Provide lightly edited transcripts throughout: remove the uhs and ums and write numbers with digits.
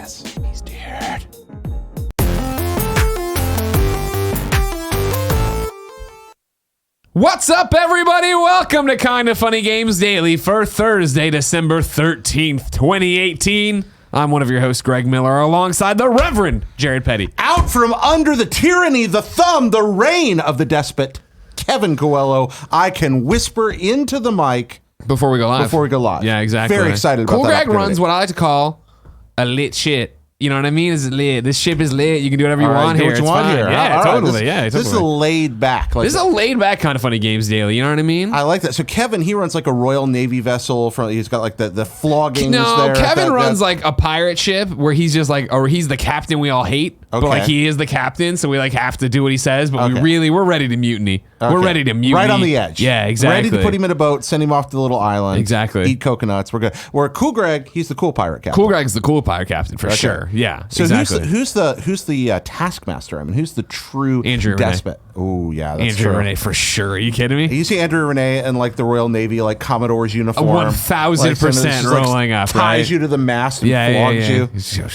Yes, he's dead. What's up, everybody? Welcome to Kinda Funny Games Daily for Thursday, December 13th, 2018. I'm one of your hosts, Greg Miller, alongside the Reverend Jared Petty. Out from under the tyranny, the thumb, the reign of the despot, Kevin Coelho, I can whisper into the mic Before we go live. Yeah, exactly. Very excited about Cool that. Greg opportunity. runs what I like to call a lit shit. You know what I mean? Is it lit? This ship is lit. You can do whatever you want here. What you It's want fine. here. Yeah, All right, totally. This is a laid back. This is a laid back Kinda Funny Games Daily. You know what I mean? I like that. So Kevin, he runs like a Royal Navy vessel. He's got like the floggings. No, there. Kevin runs like a pirate ship where he's just like, or he's the captain we all hate. But like he is the captain, so we like have to do what he says. But we're ready to mutiny. Okay. We're ready to mutiny. Right on the edge. Yeah, exactly. Ready to put him in a boat, send him off to the little island. Exactly. Eat coconuts. We're good. Where Cool Greg, he's the cool pirate captain. Cool Greg's the cool pirate captain for sure. Yeah. So exactly. who's the taskmaster? I mean, who's the true despot? Oh yeah, that's Andrew true. Renee for sure. Are you kidding me? You see Andrew Renee in like the Royal Navy, like Commodore's uniform. 1000% rolling up. Ties you to the mast and flogs you.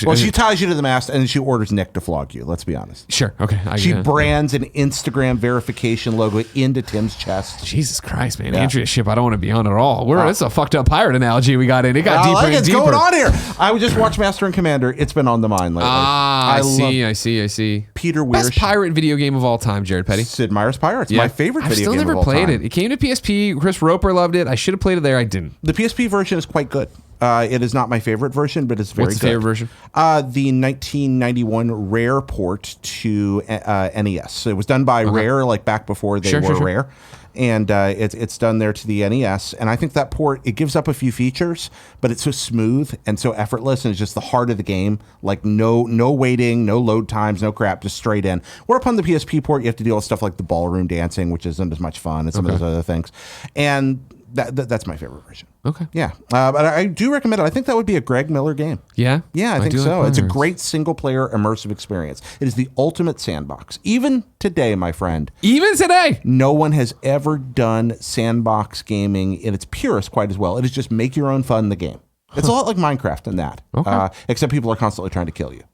Well, she ties you to the mast and then she orders Nick to flog you. Let's be honest. Sure. Okay. She brands an Instagram verification logo into Tim's chest. Jesus Christ, man. Yeah. Andrea's ship, I don't want to be on at all. It's a fucked up pirate analogy we got in. It got deeper and deeper. What's going on here? I would just watch Master and Commander. It's been on the mind lately. I see. Peter Weir. Best pirate video game of all time, Jared Petty. Sid Meier's Pirates. My favorite video game of all time. I've still never played it. It came to PSP. Chris Roper loved it. I should have played it there. I didn't. The PSP version is quite good. It is not my favorite version, but it's very good. What's the favorite version? The 1991 Rare port to NES. So it was done by Rare, like back before they were Rare. And it's done there to the NES. And I think that port, it gives up a few features, but it's so smooth and so effortless, and it's just the heart of the game. Like no waiting, no load times, no crap, just straight in. Where upon the PSP port, you have to deal with stuff like the ballroom dancing, which isn't as much fun, and some of those other things. And that's my favorite version. Okay. Yeah. But I do recommend it. I think that would be a Greg Miller game. Yeah? Yeah, I think so. It's a great single-player immersive experience. It is the ultimate sandbox. Even today, my friend. Even today? No one has ever done sandbox gaming in its purest quite as well. It is just make your own fun in the game. It's a lot like Minecraft in that. Except people are constantly trying to kill you.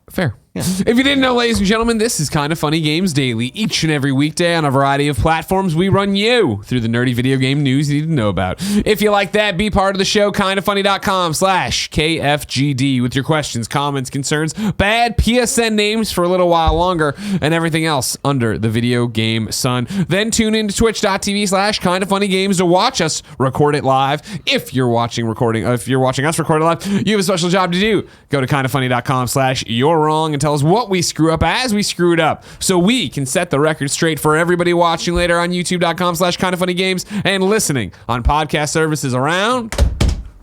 Fair. Yeah. If you didn't know, ladies and gentlemen, this is Kinda Funny Games Daily. Each and every weekday on a variety of platforms, we run you through the nerdy video game news you need to know about. If you like that, be part of the show, kindafunny.com/KFGD with your questions, comments, concerns, bad PSN names for a little while longer, and everything else under the video game sun. Then tune in to twitch.tv/kindafunnygames to watch us record it live. If you're watching us record it live, you have a special job to do. Go to kindafunny.com/you're wrong and tell us what we screw up as we screw it up, so we can set the record straight for everybody watching later on youtube.com/kindafunnygames and listening on podcast services around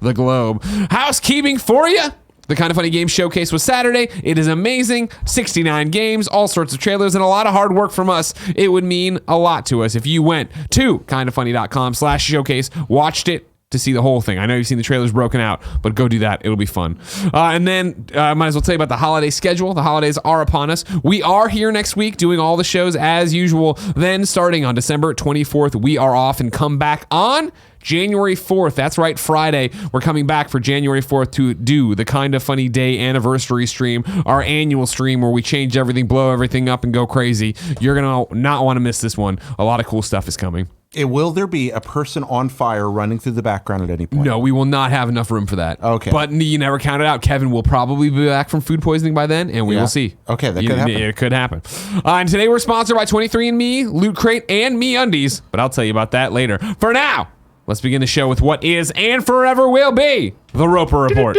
the globe. Housekeeping for you. The Kinda Funny Games Showcase was Saturday. It is amazing. 69 games, all sorts of trailers, and a lot of hard work from us. It would mean a lot to us if you went to kindafunny.com/showcase, watched it, to see the whole thing. I know you've seen the trailers broken out, but go do that. It'll be fun. And then I might as well tell you about the holiday schedule. The holidays are upon us. We are here next week doing all the shows as usual. Then starting on December 24th, we are off and come back on January 4th. That's right, Friday. We're coming back for January 4th to do the Kinda Funny Day anniversary stream, our annual stream where we change everything, blow everything up, and go crazy. You're going to not want to miss this one. A lot of cool stuff is coming. Will there be a person on fire running through the background at any point? No, we will not have enough room for that. Okay. But you never count it out. Kevin will probably be back from food poisoning by then, and we will see. Okay, that could happen. It could happen. And today we're sponsored by 23andMe, Loot Crate, and MeUndies, but I'll tell you about that later. For now, let's begin the show with what is and forever will be the Roper Report.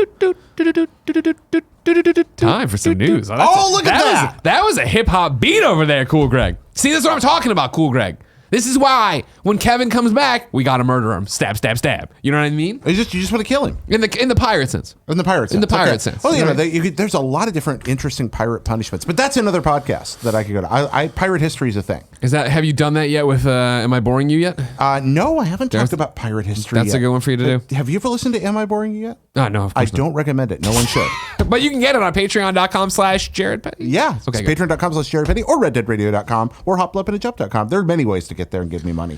Time for some news. Look at that. That was a hip-hop beat over there, Cool Greg. See, that's what I'm talking about, Cool Greg. This is why when Kevin comes back, we gotta murder him. Stab, stab, stab. You know what I mean? You just want to kill him. In the pirate sense. In the pirate sense. In the pirate sense. Well, there's a lot of different interesting pirate punishments, but that's another podcast that I could go to. Pirate history is a thing. Have you done that yet with Am I Boring You Yet? No, I haven't talked about pirate history That's yet. a good one for you to do. Have you ever listened to Am I Boring You Yet? No, of course I don't recommend it. No one should. But you can get it on patreon.com/Jared Petty. Yeah. Okay. Patreon.com/Jared Petty or reddeadradio.com or hoplupandajump.com. There are many ways to get there and give me money.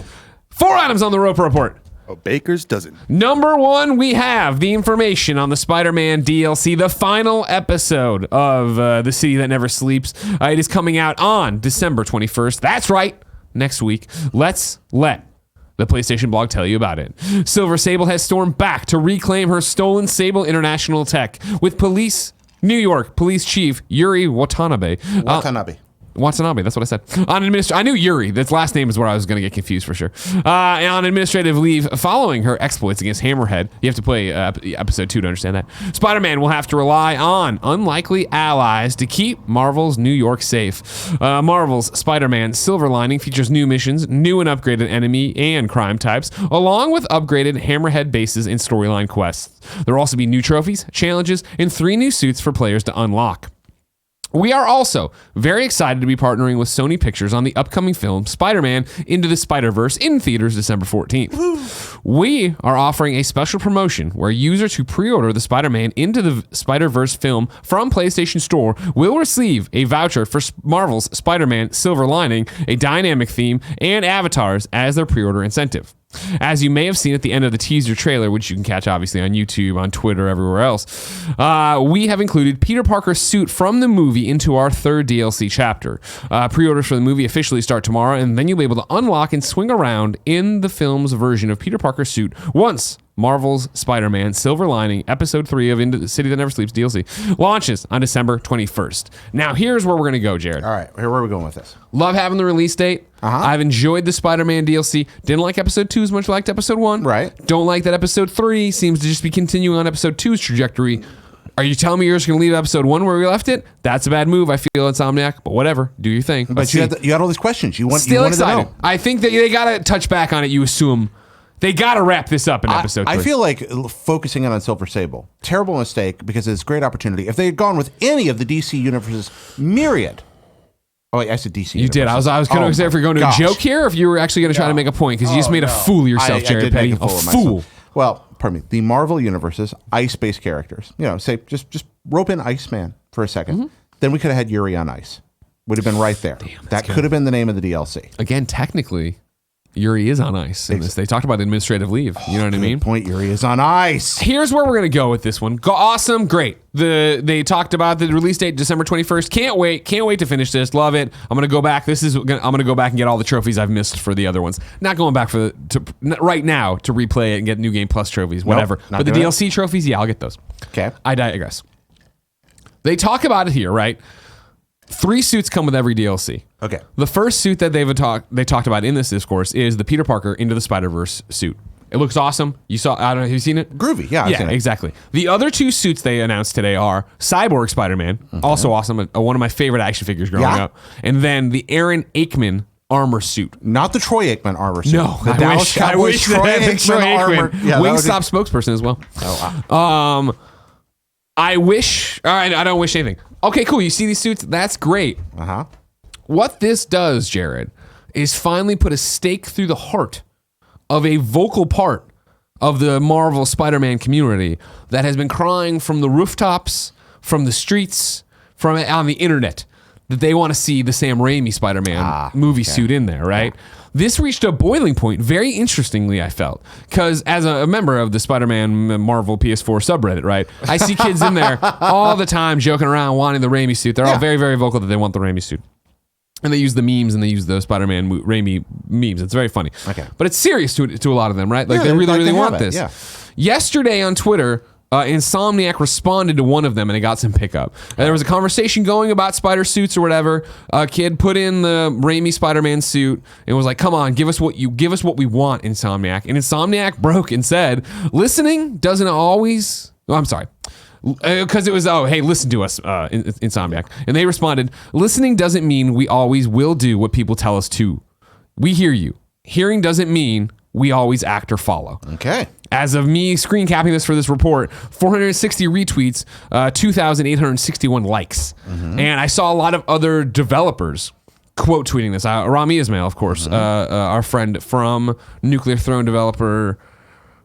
4 items on the Roper Report. A baker's dozen. Number 1, we have the information on the Spider-Man DLC, the final episode of The City That Never Sleeps. It is coming out on December 21st. That's right, next week. Let's let the PlayStation blog tell you about it. Silver Sable has stormed back to reclaim her stolen Sable International tech with New York Police Chief Yuri Watanabe. Watanabe, that's what I said. I knew Yuri. That's last name is where I was going to get confused for sure. On administrative leave following her exploits against Hammerhead. You have to play episode 2 to understand that. Spider-Man will have to rely on unlikely allies to keep Marvel's New York safe. Marvel's Spider-Man Silver Lining features new missions, new and upgraded enemy and crime types, along with upgraded Hammerhead bases and storyline quests. There will also be new trophies, challenges, and 3 new suits for players to unlock. We are also very excited to be partnering with Sony Pictures on the upcoming film Spider-Man Into the Spider-Verse in theaters December 14th. We are offering a special promotion where users who pre-order the Spider-Man Into the Spider-Verse film from PlayStation Store will receive a voucher for Marvel's Spider-Man Silver Lining, a dynamic theme, and avatars as their pre-order incentive. As you may have seen at the end of the teaser trailer, which you can catch obviously on YouTube, on Twitter, everywhere else, we have included Peter Parker's suit from the movie into our 3rd DLC chapter. Pre-orders for the movie officially start tomorrow, and then you'll be able to unlock and swing around in the film's version of Peter Parker's suit once Marvel's Spider-Man Silver Lining Episode 3 of Into the City That Never Sleeps DLC launches on December 21st. Now, here's where we're going to go, Jared. All right, where are we going with this? Love having the release date. I've enjoyed the Spider-Man DLC. Didn't like Episode 2 as much as I liked Episode 1. Right. Don't like that Episode 3 seems to just be continuing on Episode 2's trajectory. Are you telling me you're just going to leave Episode 1 where we left it? That's a bad move, I feel, Insomniac, but whatever. Do your thing. But you had all these questions. You wanted excited. to know. I think that they got to touch back on it, you assume. They got to wrap this up in Episode 3. I feel like focusing on Silver Sable, terrible mistake because it's a great opportunity. If they had gone with any of the DC Universe's myriad. Oh, wait, I said DC. You did. I was going to say if you're going to a joke here, or if you were actually going to try to make a point, because you just made a fool of yourself, Jared Petty. A fool. Well, pardon me. The Marvel Universe's ice-based characters. Say just rope in Iceman for a second. Then we could have had Yuri on Ice. Would have been right there. Damn, that could have been the name of the DLC. Again, technically, Yuri is on ice in this. They talked about administrative leave. You know what I mean? Point. Yuri is on ice. Here's where we're going to go with this one. Awesome. Great. They talked about the release date, December 21st. Can't wait to finish this. Love it. I'm going to go back. I'm going to go back and get all the trophies I've missed for the other ones. Not going back right now to replay it and get New Game Plus trophies, whatever. But the DLC trophies, yeah, I'll get those. Okay. I digress. They talk about it here, right? 3 suits come with every DLC. Okay. The first suit that they talked about in this discourse is the Peter Parker Into the Spider-Verse suit. It looks awesome. I don't know, have you seen it? Groovy, yeah. I've seen it. Exactly. The other 2 suits they announced today are Cyborg Spider-Man, also awesome, one of my favorite action figures growing up, and then the Aaron Aikman armor suit. Not the Troy Aikman armor suit. No, the Dallas Cowboys Troy Aikman armor. Yeah, Wingstop spokesperson as well. Oh, wow. I don't wish anything. Okay, cool. You see these suits? That's great. What this does, Jared, is finally put a stake through the heart of a vocal part of the Marvel Spider-Man community that has been crying from the rooftops, from the streets, from on the internet, that they want to see the Sam Raimi Spider-Man movie suit in there, right? Yeah. This reached a boiling point, very interestingly, I felt. Because as a member of the Spider-Man Marvel PS4 subreddit, right, I see kids in there all the time joking around wanting the Raimi suit. They're all very, very vocal that they want the Raimi suit. And they use the memes and they use the Spider-Man Raimi memes. It's very funny. Okay. But it's serious to a lot of them, right? Like they really want this. Yeah. Yesterday on Twitter, Insomniac responded to one of them and it got some pickup. There was a conversation going about spider suits or whatever. A kid put in the Raimi Spider-Man suit and was like, "Come on, give us what we want, Insomniac." And Insomniac broke and said, "Listening doesn't always." Oh, I'm sorry. Because it was, hey, listen to us, Insomniac. And they responded, "Listening doesn't mean we always will do what people tell us to. We hear you. Hearing doesn't mean we always act or follow." Okay. As of me screen capping this for this report, 460 retweets, 2,861 likes. And I saw a lot of other developers quote tweeting this. Rami Ismail, of course, our friend from Nuclear Throne developer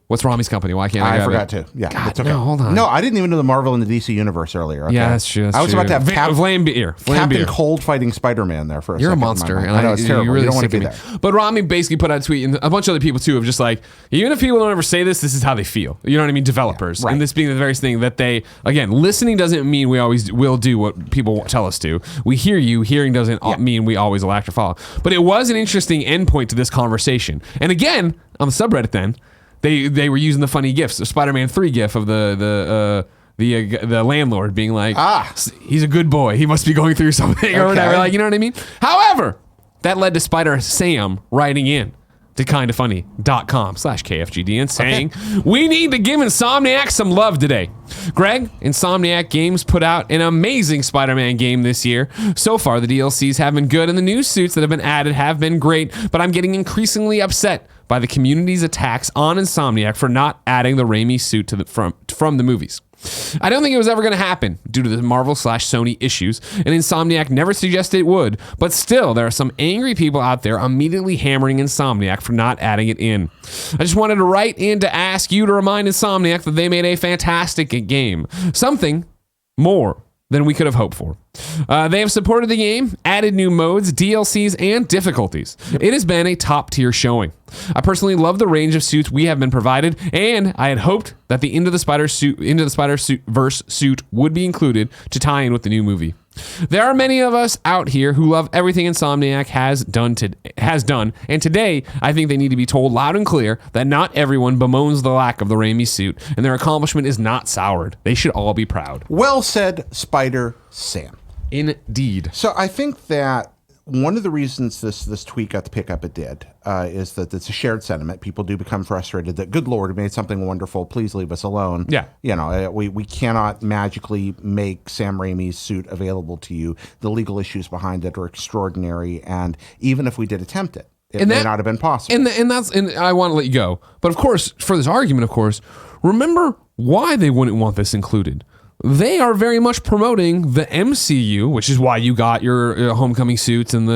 What's Rami's company? Why can't I grab forgot it? to. Yeah, God, it's okay. no, hold on. No, I didn't even know the Marvel and the DC universe earlier. Okay. Yeah, that's true. I was about to have Captain Beer. Cold fighting Spider-Man there for a You're second. a monster. I know, it's terrible. Really you don't want to be me. there. But Rami basically put out a tweet, and a bunch of other people too, of just like, even if people don't ever say this is how they feel. You know what I mean? Developers. Yeah, right. And this being the very thing that they, again, listening doesn't mean we always will do what people tell us to. We hear you. Hearing doesn't mean we always will act or follow. But it was an interesting endpoint to this conversation. And again, on the subreddit then, they were using the funny gifs, the Spider-Man 3 gif of the landlord being like, he's a good boy. He must be going through something or whatever. Like, you know what I mean? However, that led to Spider Sam writing in to kindafunny.com/KFGD and saying, we need to give Insomniac some love today. Greg, Insomniac Games put out an amazing Spider-Man game this year. So far, the DLCs have been good and the new suits that have been added have been great, but I'm getting increasingly upset by the community's attacks on Insomniac for not adding the Rami suit to from the movies. I don't think it was ever going to happen due to the Marvel/Sony issues, and Insomniac never suggested it would, but still, there are some angry people out there immediately hammering Insomniac for not adding it in. I just wanted to write in to ask you to remind Insomniac that they made a fantastic game. Something more than we could have hoped for. They have supported the game, added new modes, DLCs, and difficulties. It has been a top-tier showing. I personally love the range of suits we have been provided, and I had hoped that the Into the Spider-Verse suit would be included to tie in with the new movie. There are many of us out here who love everything Insomniac has done, and today I think they need to be told loud and clear that not everyone bemoans the lack of the Rami suit, and their accomplishment is not soured. They should all be proud. Well said, Spider Sam. Indeed. So I think that one of the reasons this tweet got the pickup it did is that it's a shared sentiment. People do become frustrated that, good Lord, we made something wonderful. Please leave us alone. Yeah. You know, we cannot magically make Sam Raimi's suit available to you. The legal issues behind it are extraordinary. And even if we did attempt it, it may not have been possible. And I want to let you go. But of course, for this argument, of course, remember why they wouldn't want this included. They are very much promoting the MCU, which is why you got your Homecoming suits and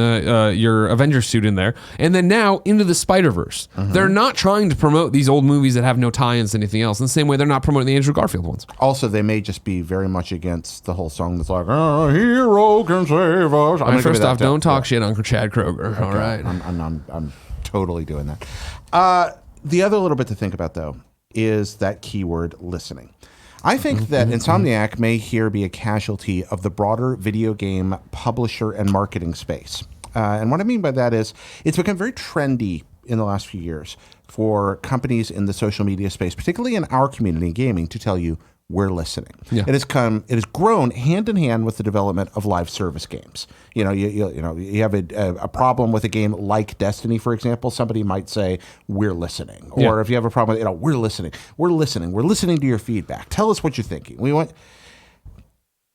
your Avengers suit in there, and then now into the Spider-Verse. They're not trying to promote these old movies that have no tie-ins to anything else, in the same way they're not promoting the Andrew Garfield ones. Also, they may just be very much against the whole song that's like, a hero can save us. First off, don't talk shit on Chad Kroger, okay. All right? I'm totally doing that. The other little bit to think about, though, is that keyword listening. I think that Insomniac may here be a casualty of the broader video game publisher and marketing space. And what I mean by that is it's become very trendy in the last few years for companies in the social media space, particularly in our community in gaming, to tell you we're listening. Yeah. It has grown hand in hand with the development of live service games. You know, you have a problem with a game like Destiny, for example. Somebody might say, "We're listening," or if you have a problem, we're listening. We're listening to your feedback. Tell us what you're thinking.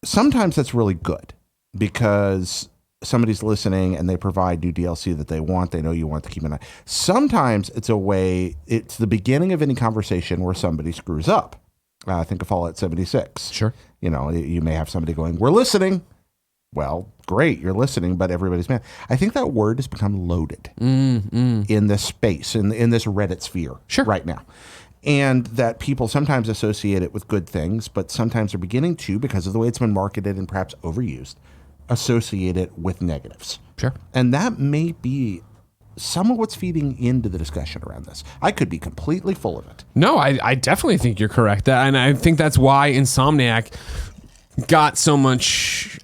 Sometimes that's really good because somebody's listening and they provide new DLC that they want. They know you want to keep an eye. Sometimes it's the beginning of any conversation where somebody screws up. Think of Fallout 76. Sure. You know, you may have somebody going, "We're listening." Well, great, you're listening, but everybody's mad. I think that word has become loaded in this space, in this Reddit sphere right now. And that people sometimes associate it with good things, but sometimes are beginning to, because of the way it's been marketed and perhaps overused, associate it with negatives. Sure. And that may be some of what's feeding into the discussion around this. I could be completely full of it. No, I definitely think you're correct. And I think that's why Insomniac got so much,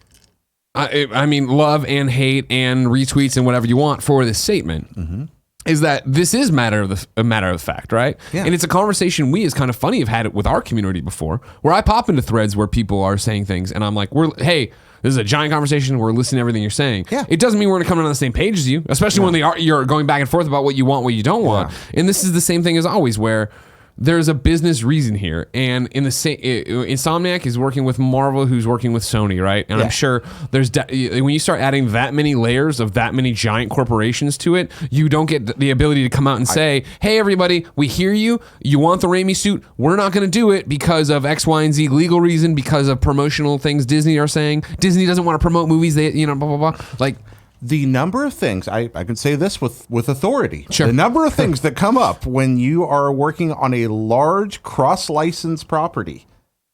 love and hate and retweets and whatever you want for this statement. Is that this is a matter of fact, right? Yeah. And it's a conversation we as Kind of Funny have had it with our community before, where I pop into threads where people are saying things and I'm like, hey, this is a giant conversation. We're listening to everything you're saying. Yeah. It doesn't mean we're going to come on the same page as you, especially when you're going back and forth about what you want, what you don't want. And this is the same thing as always, where there's a business reason here. And in the same, Insomniac is working with Marvel, who's working with Sony, right? And I'm sure there's when you start adding that many layers of that many giant corporations to it, you don't get the ability to come out and say, "Hey, everybody, we hear you. You want the Rami suit? We're not going to do it because of X, Y, and Z legal reason, because of promotional things Disney are saying. Disney doesn't want to promote movies. They, blah blah blah." Like, The number of things, I can say this with authority. Sure. The number of things that come up when you are working on a large cross-license property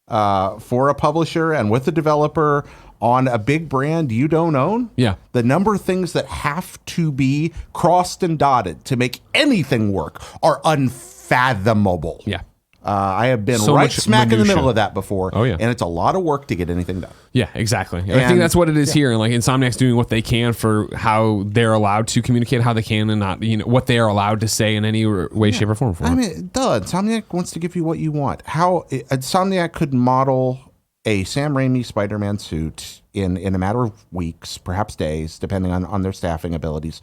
for a publisher and with a developer on a big brand you don't own. Yeah. The number of things that have to be crossed and dotted to make anything work are unfathomable. Yeah. I have been So right much smack in the minutia. middle of that before. Oh, yeah. And it's a lot of work to get anything done. Yeah, exactly. I think that's what it is here. And like Insomniac's doing what they can for how they're allowed to communicate, how they can and not, what they are allowed to say in any way, shape, or form. I mean, Insomniac wants to give you what you want. How Insomniac could model a Sam Raimi Spider-Man suit in a matter of weeks, perhaps days, depending on their staffing abilities,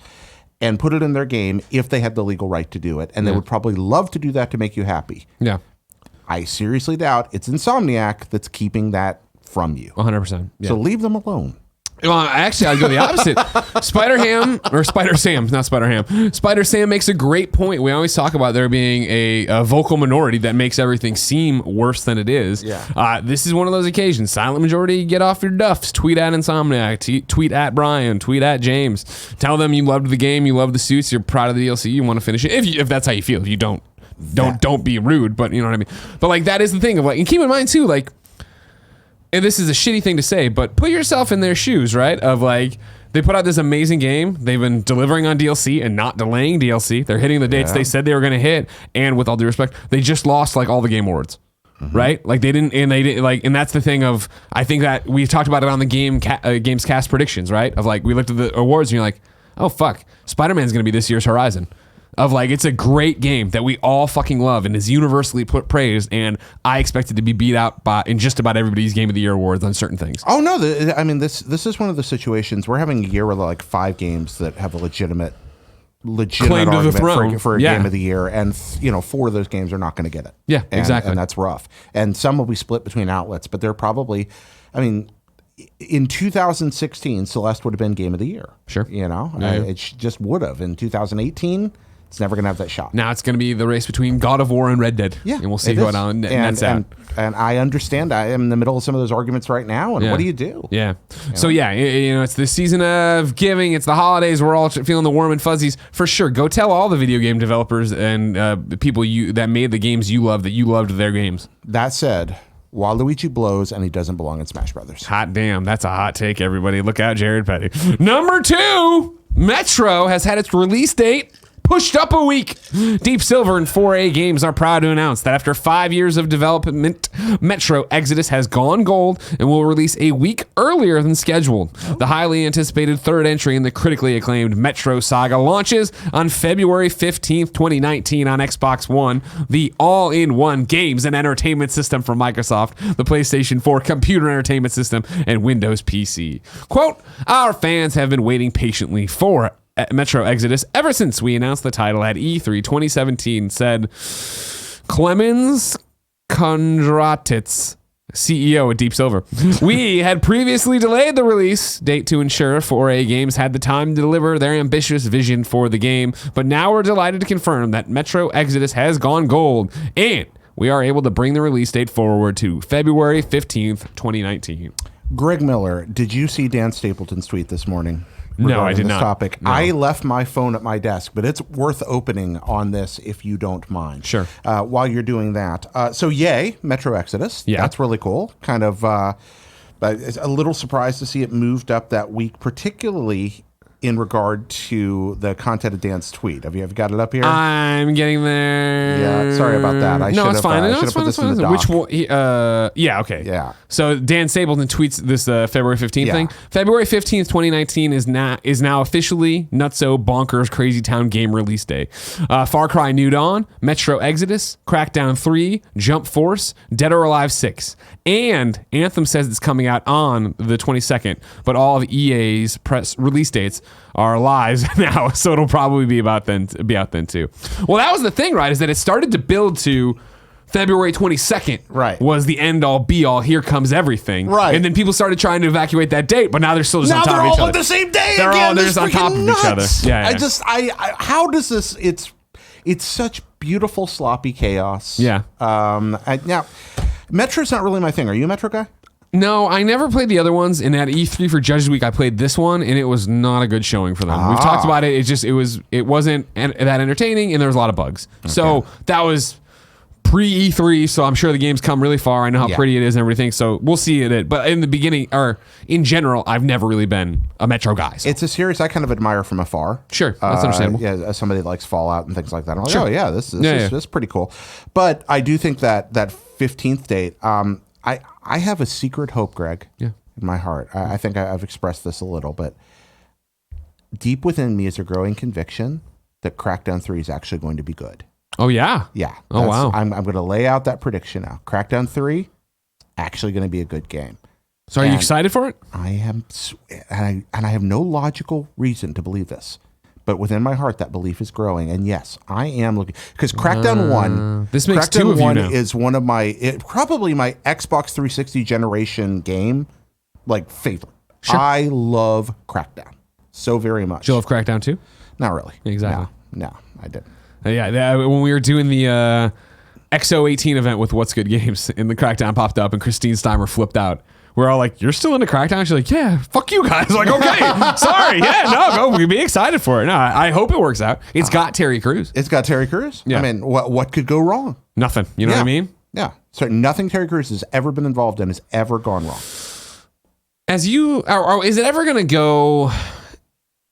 and put it in their game if they had the legal right to do it. And they would probably love to do that to make you happy. Yeah. I seriously doubt it's Insomniac that's keeping that from you. 100%. Yeah. So leave them alone. Well, actually, I'd go the opposite. Spider-Sam makes a great point. We always talk about there being a vocal minority that makes everything seem worse than it is. Yeah. This is one of those occasions. Silent majority, get off your duffs. Tweet at Insomniac. Tweet at Brian. Tweet at James. Tell them you loved the game. You love the suits. You're proud of the DLC. You want to finish it. If that's how you feel. If you don't be rude. But you know what I mean. But like that is the thing of like, and keep in mind too, like. And this is a shitty thing to say, but put yourself in their shoes, right? Of like, they put out this amazing game. They've been delivering on DLC and not delaying DLC. They're hitting the dates they said they were going to hit. And with all due respect, they just lost like all the Game Awards, right? Like they didn't, and that's the thing of, I think that we talked about it on the Games Cast predictions, right? Of like, we looked at the awards and you're like, oh fuck, Spider-Man's going to be this year's Horizon. Of like, it's a great game that we all fucking love and is universally praised, and I expect it to be beat out in just about everybody's Game of the Year awards on certain things. Oh no, I mean this is one of the situations we're having a year with like 5 games that have a legitimate claim to the throne for a Game of the Year, and 4 of those games are not going to get it. Yeah, exactly, and that's rough. And some will be split between outlets, but they're probably, I mean. In 2016, Celeste would have been Game of the Year. Sure. It just would have. In 2018, it's never going to have that shot. Now it's going to be the race between God of War and Red Dead. Yeah. And we'll see what on that's out. And I understand. I am in the middle of some of those arguments right now. And what do you do? Yeah. So, it's the season of giving. It's the holidays. We're all feeling the warm and fuzzies. For sure. Go tell all the video game developers and people that made the games you love that you loved their games. That said, Waluigi blows and he doesn't belong in Smash Brothers. Hot damn. That's a hot take, everybody. Look out, Jared Petty. Number 2, Metro has had its release date pushed up a week. Deep Silver and 4A Games are proud to announce that after 5 years of development, Metro Exodus has gone gold and will release a week earlier than scheduled. The highly anticipated third entry in the critically acclaimed Metro saga launches on February 15th, 2019 on Xbox One, the all-in-one games and entertainment system from Microsoft, the PlayStation 4 computer entertainment system, and Windows PC. Quote, our fans have been waiting patiently for Metro Exodus ever since we announced the title at E3 2017, said Clemens Kondratitz, CEO at Deep Silver. We had previously delayed the release date to ensure 4A Games had the time to deliver their ambitious vision for the game, but now we're delighted to confirm that Metro Exodus has gone gold, and we are able to bring the release date forward to February 15th, 2019. Greg Miller, did you see Dan Stapleton's tweet this morning? No, I did not. Topic. No. I left my phone at my desk, but it's worth opening on this if you don't mind. Sure. While you're doing that. So yay, Metro Exodus. Yeah. That's really cool. Kind of it's a little surprised to see it moved up that week, particularly in regard to the content of Dan's tweet. Have you got it up here? I'm getting there. Yeah, sorry about that. No, it's fine. I should have put this in the doc. Which one? Yeah, okay. Yeah. So Dan Stapleton tweets this February 15th thing. February 15th, 2019 is now officially Nutso Bonkers Crazy Town game release day. Far Cry New Dawn, Metro Exodus, Crackdown 3, Jump Force, Dead or Alive 6. And Anthem says it's coming out on the 22nd, but all of EA's press release dates are lies now, so it'll probably be out then too. Well, that was the thing, right? Is that it started to build to February 22nd. Right. Was the end all be all. Here comes everything. Right. And then people started trying to evacuate that date, but now they're still just on top of each other. Now they're all on the same day. They're just on top of each other. Yeah. I how does this? It's such beautiful sloppy chaos. Yeah. Now, Metro's not really my thing. Are you a Metro guy? No, I never played the other ones. And at E3 for Judges Week, I played this one, and it was not a good showing for them. We've talked about it. It wasn't that entertaining, and there was a lot of bugs. Okay. So that was pre E3. So I'm sure the game's come really far. I know how pretty it is and everything. So we'll see it. But in the beginning, or in general, I've never really been a Metro guy. So. It's a series I kind of admire from afar. Sure, that's understandable. Yeah, as somebody that likes Fallout and things like that. I'm like, oh yeah, this is pretty cool. But I do think that 15th date. I have a secret hope, Greg, in my heart. I think I've expressed this a little, but deep within me is a growing conviction that Crackdown 3 is actually going to be good. Oh, yeah? Yeah. Oh, wow. I'm going to lay out that prediction now. Crackdown 3, actually going to be a good game. So are you excited for it? I am, and I have no logical reason to believe this. But within my heart, that belief is growing. And yes, I am looking, because Crackdown 1, this makes Crackdown two of 1 you now. is one of probably my Xbox 360 generation game, favorite. Sure. I love Crackdown so very much. Do you love Crackdown 2? Not really. Exactly. No, I didn't. Yeah, when we were doing the XO18 event with What's Good Games, and the Crackdown popped up, and Christine Steimer flipped out. We're all like, you're still into Crackdown? She's like, yeah, fuck you guys. Like, okay, sorry. Yeah, no, go. We'd be excited for it. No, I hope it works out. It's got Terry Crews. It's got Terry Crews? Yeah. I mean, what could go wrong? Nothing. You know what I mean? Yeah. So nothing Terry Crews has ever been involved in has ever gone wrong. Is it ever going to go,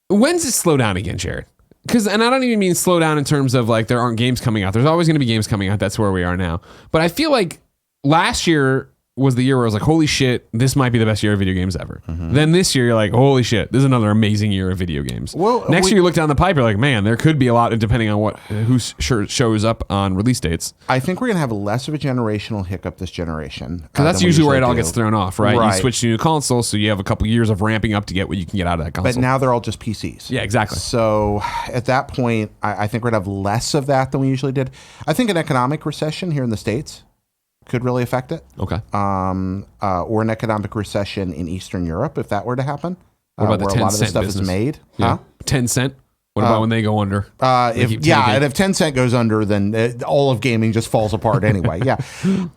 when's it slow down again, Jared? And I don't even mean slow down in terms of there aren't games coming out. There's always going to be games coming out. That's where we are now. But I feel like last year was the year where I was like, holy shit, this might be the best year of video games ever. Mm-hmm. Then this year, you're like, holy shit, this is another amazing year of video games. Well, next year, you look down the pipe, you're like, man, there could be a lot, depending on who shows up on release dates. I think we're going to have less of a generational hiccup this generation. Because that's usually where it all gets thrown off, right? You switch to new consoles, so you have a couple years of ramping up to get what you can get out of that console. But now they're all just PCs. Yeah, exactly. So at that point, I think we're going to have less of that than we usually did. I think an economic recession here in the States could really affect it. Okay. Or an economic recession in Eastern Europe, if that were to happen. What about the 10 cent a lot of the stuff business? Is made. Yeah. 10 cent? What about when they go under? And if 10 cent goes under, then all of gaming just falls apart anyway. Yeah.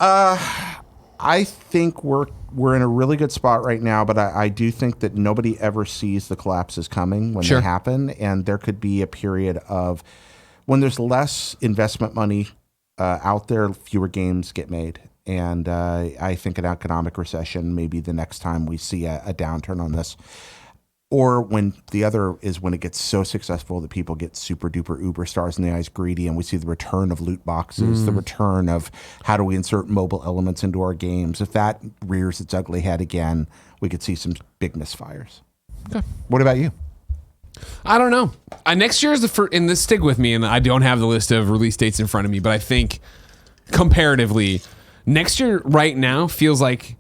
I think we're in a really good spot right now, but I do think that nobody ever sees the collapses coming when they happen. And there could be a period of when there's less investment money out there, fewer games get made. And I think an economic recession may be the next time we see a downturn on this. Or when the other is when it gets so successful that people get super duper uber stars in the eyes, greedy, and we see the return of loot boxes, the return of how do we insert mobile elements into our games. If that rears its ugly head again, we could see some big misfires. Okay. What about you? I don't know. Next year is the first, and this stick with me, and I don't have the list of release dates in front of me, but I think comparatively, next year right now feels like,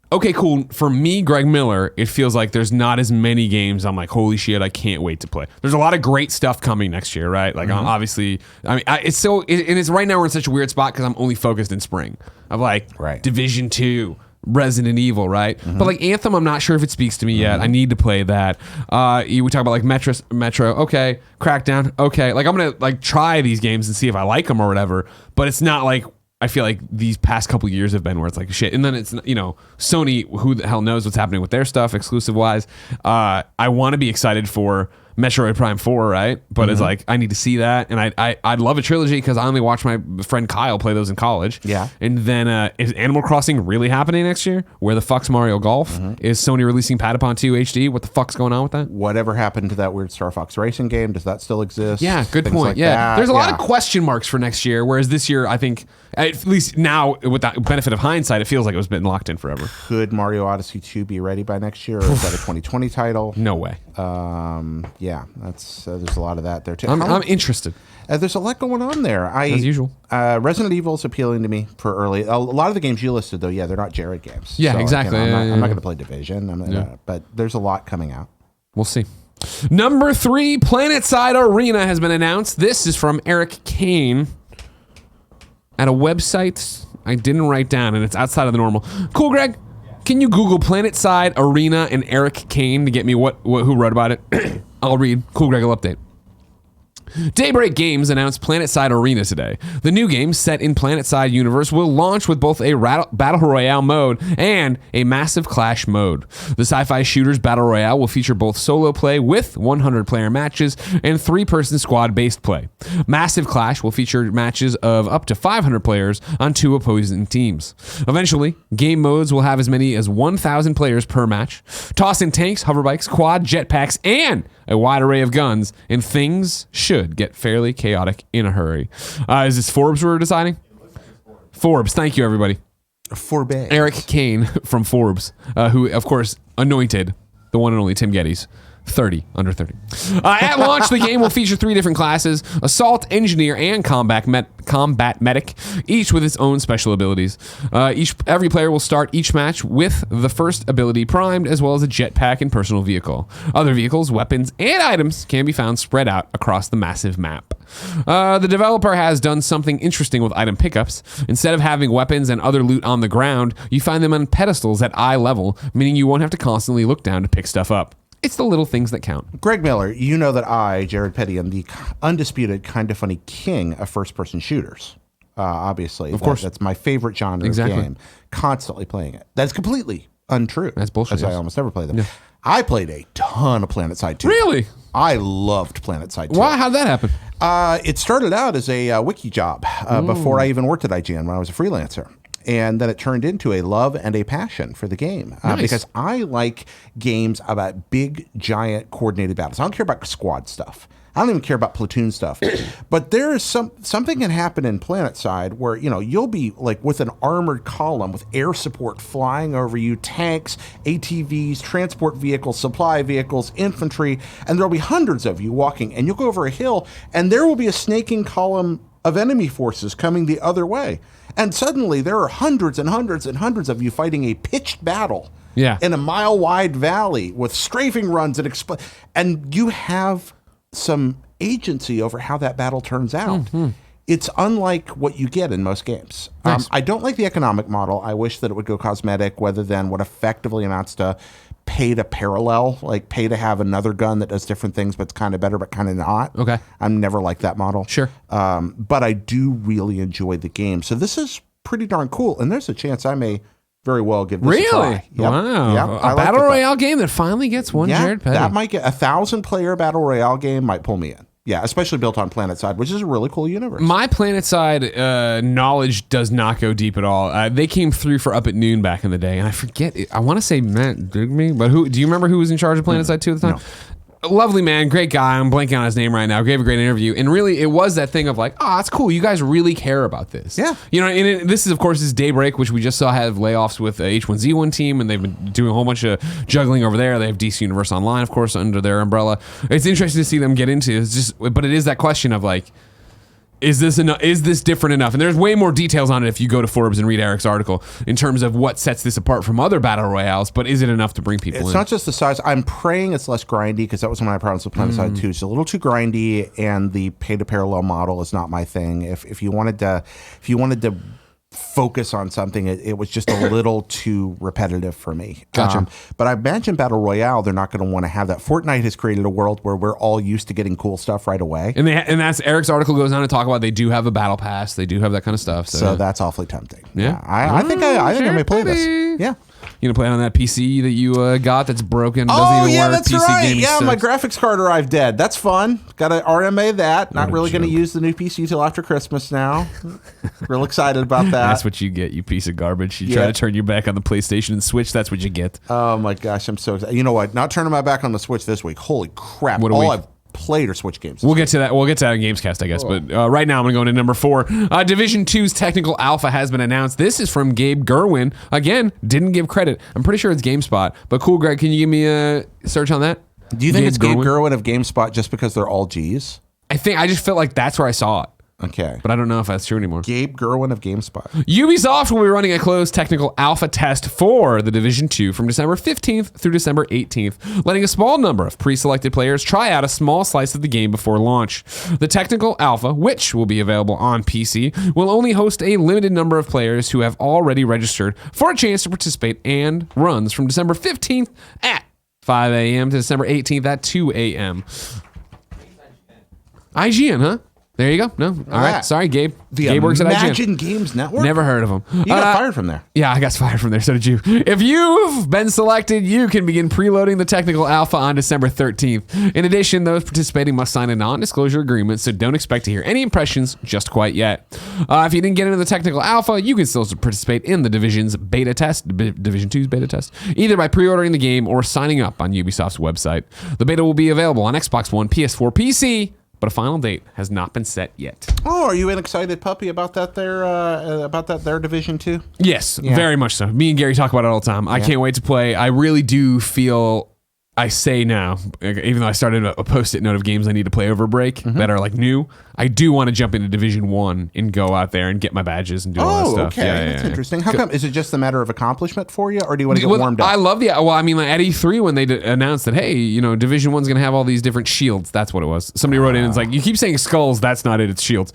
okay, cool. For me, Greg Miller, it feels like there's not as many games I'm like, holy shit, I can't wait to play. There's a lot of great stuff coming next year, right? Like, obviously, I mean, it's right now we're in such a weird spot because I'm only focused in spring of Division 2. Resident Evil, right? But like Anthem, I'm not sure if it speaks to me yet. I need to play that. We talk about like Metro, okay. Crackdown, okay. Like I'm gonna try these games and see if I like them or whatever. But it's not like I feel like these past couple years have been where it's like shit. And then it's Sony, who the hell knows what's happening with their stuff exclusive wise. I want to be excited for Metroid Prime 4, right? But it's like I need to see that, and I'd love a trilogy because I only watched my friend Kyle play those in college. Yeah. And then is Animal Crossing really happening next year? Where the fuck's Mario Golf? Is Sony releasing Patapon 2 HD? What the fuck's going on with that? Whatever happened to that weird Star Fox Racing game? Does that still exist? Yeah, good Things point. like Yeah, that. There's a lot of question marks for next year, whereas this year I think at least now with the benefit of hindsight, it feels like it was been locked in forever. Could Mario Odyssey 2 be ready by next year, or is that a 2020 title? No way. Yeah, that's there's a lot of that there too. I'm interested. There's a lot going on there. As usual. Resident Evil is appealing to me for early. A lot of the games you listed, though, they're not Jared games. Yeah, so, exactly. I'm not going to play Division. But there's a lot coming out. We'll see. Number 3, Planetside Arena has been announced. This is from Eric Kain at a website I didn't write down, and it's outside of the normal. Cool, Greg. Can you Google Planetside Arena and Eric Kain to get me who wrote about it? I'll read. Cool, Greg will update. Daybreak Games announced Planetside Arena today. The new game, set in Planetside universe, will launch with both a battle royale mode and a massive clash mode. The sci-fi shooters battle royale will feature both solo play with 100-player matches and 3-person squad-based play. Massive clash will feature matches of up to 500 players on 2 opposing teams. Eventually, game modes will have as many as 1,000 players per match. Toss in tanks, hoverbikes, quad, jetpacks, and a wide array of guns, and things should get fairly chaotic in a hurry. Is this Forbes we're deciding? Forbes. Thank you, everybody. Forbes. Eric Kain from Forbes, who, of course, anointed the one and only Tim Geddes. 30, under 30. At launch, the game will feature 3 different classes: Assault, Engineer, and Combat Medic, each with its own special abilities. Every player will start each match with the first ability primed, as well as a jetpack and personal vehicle. Other vehicles, weapons, and items can be found spread out across the massive map. The developer has done something interesting with item pickups. Instead of having weapons and other loot on the ground, you find them on pedestals at eye level, meaning you won't have to constantly look down to pick stuff up. It's the little things that count. Greg Miller, you know that I, Jared Petty, am the undisputed kind of funny king of first-person shooters. Obviously. Of course. That's my favorite genre of game. Constantly playing it. That's completely untrue. That's bullshit. As I almost never play them. Yeah. I played a ton of Planetside 2. Really? I loved Planetside 2. Why? How'd that happen? It started out as a wiki job before I even worked at IGN when I was a freelancer. And then it turned into a love and a passion for the game because I like games about big, giant, coordinated battles. I don't care about squad stuff. I don't even care about platoon stuff. But there is something can happen in Planetside where, you know, you'll be like with an armored column with air support flying over you, tanks, ATVs, transport vehicles, supply vehicles, infantry, and there'll be hundreds of you walking, and you'll go over a hill and there will be a snaking column of enemy forces coming the other way. And suddenly there are hundreds and hundreds and hundreds of you fighting a pitched battle in a mile-wide valley with strafing runs and you have some agency over how that battle turns out. Mm-hmm. It's unlike what you get in most games. Nice. I don't like the economic model. I wish that it would go cosmetic rather than what effectively amounts to pay to parallel, like pay to have another gun that does different things, but it's kind of better, but kind of not. Okay. I'm never like that model. Sure. But I do really enjoy the game. So this is pretty darn cool. And there's a chance I may very well give this a try. Yep. Wow. Yep. A battle royale game that finally gets one Jared Petty. That might get 1,000-player battle royale game might pull me in. Yeah, especially built on Planetside, which is a really cool universe. My Planetside knowledge does not go deep at all. They came through for Up at Noon back in the day, and I forget. I want to say Matt Digby, but who? Do you remember who was in charge of Planetside 2 at the time? No. Lovely man, great guy. I'm blanking on his name right now. Gave a great interview, and really, it was that thing of like, oh, that's cool. You guys really care about this. Yeah. You know, and this is of course is Daybreak, which we just saw have layoffs with H1Z1 team, and they've been doing a whole bunch of juggling over there. They have DC Universe Online, of course, under their umbrella. It's interesting to see them get into. It's just, but it is that question of like, is this enough? Is this different enough? And there's way more details on it if you go to Forbes and read Eric's article in terms of what sets this apart from other battle royales. But is it enough to bring people in? It's not just the size. I'm praying it's less grindy because that was one of my problems with Planetside 2. It's a little too grindy, and the pay to parallel model is not my thing. If you wanted to focus on something, it was just a little too repetitive for me. Gotcha. But I imagine Battle Royale, they're not going to want to have that. Fortnite has created a world where we're all used to getting cool stuff right away. And that's Eric's article goes on to talk about they do have a battle pass. They do have that kind of stuff. So that's awfully tempting. Yeah. I think I may play this. Yeah. You gonna play it on that PC that you got that's broken? Doesn't even work. That's PC right. gaming Yeah, sucks. my graphics card arrived dead. That's fun. Got to RMA that. Not really going to use the new PC till after Christmas now. Real excited about that. That's what you get, you piece of garbage. You try to turn your back on the PlayStation and Switch, that's what you get. Oh my gosh, I'm so excited. You know what? Not turning my back on the Switch this week. Holy crap. I've played or Switch games. We'll get to that. We'll get to that in Gamescast, I guess. But right now, I'm going to go into number 4. Division 2's technical alpha has been announced. This is from Gabe Gurwin. Again, didn't give credit. I'm pretty sure it's GameSpot. But cool, Greg, can you give me a search on that? Do you think it's Gabe Gurwin of GameSpot just because they're all G's? I just felt like that's where I saw it. Okay. But I don't know if that's true anymore. Gabe Gurwin of GameSpot. Ubisoft will be running a closed technical alpha test for The Division 2 from December 15th through December 18th, letting a small number of pre-selected players try out a small slice of the game before launch. The technical alpha, which will be available on PC, will only host a limited number of players who have already registered for a chance to participate, and runs from December 15th at 5 a.m. to December 18th at 2 a.m. IGN, huh? There you go. No. All right. Sorry, Gabe. Gabe works at IGN. Imagine Games Network? Never heard of them. You got fired from there. Yeah, I got fired from there. So did you. If you've been selected, you can begin preloading the technical alpha on December 13th. In addition, those participating must sign a non-disclosure agreement, so don't expect to hear any impressions just quite yet. If you didn't get into the technical alpha, you can still participate in the Division's beta test, Division 2's beta test, either by pre-ordering the game or signing up on Ubisoft's website. The beta will be available on Xbox One, PS4, PC, but a final date has not been set yet. Oh, are you an excited puppy about that there Division 2? Yes, very much so. Me and Gary talk about it all the time. I can't wait to play. I really do feel, I say now, even though I started a post-it note of games I need to play over break that are like new, I do want to jump into Division 1 and go out there and get my badges and do all that stuff. Okay. That's interesting. How come? Is it just a matter of accomplishment for you, or do you want to get warmed up? I love I mean, like at E3 when they announced that, hey, Division 1's going to have all these different shields. That's what it was. Somebody wrote in and it's like, you keep saying skulls. That's not it. It's shields.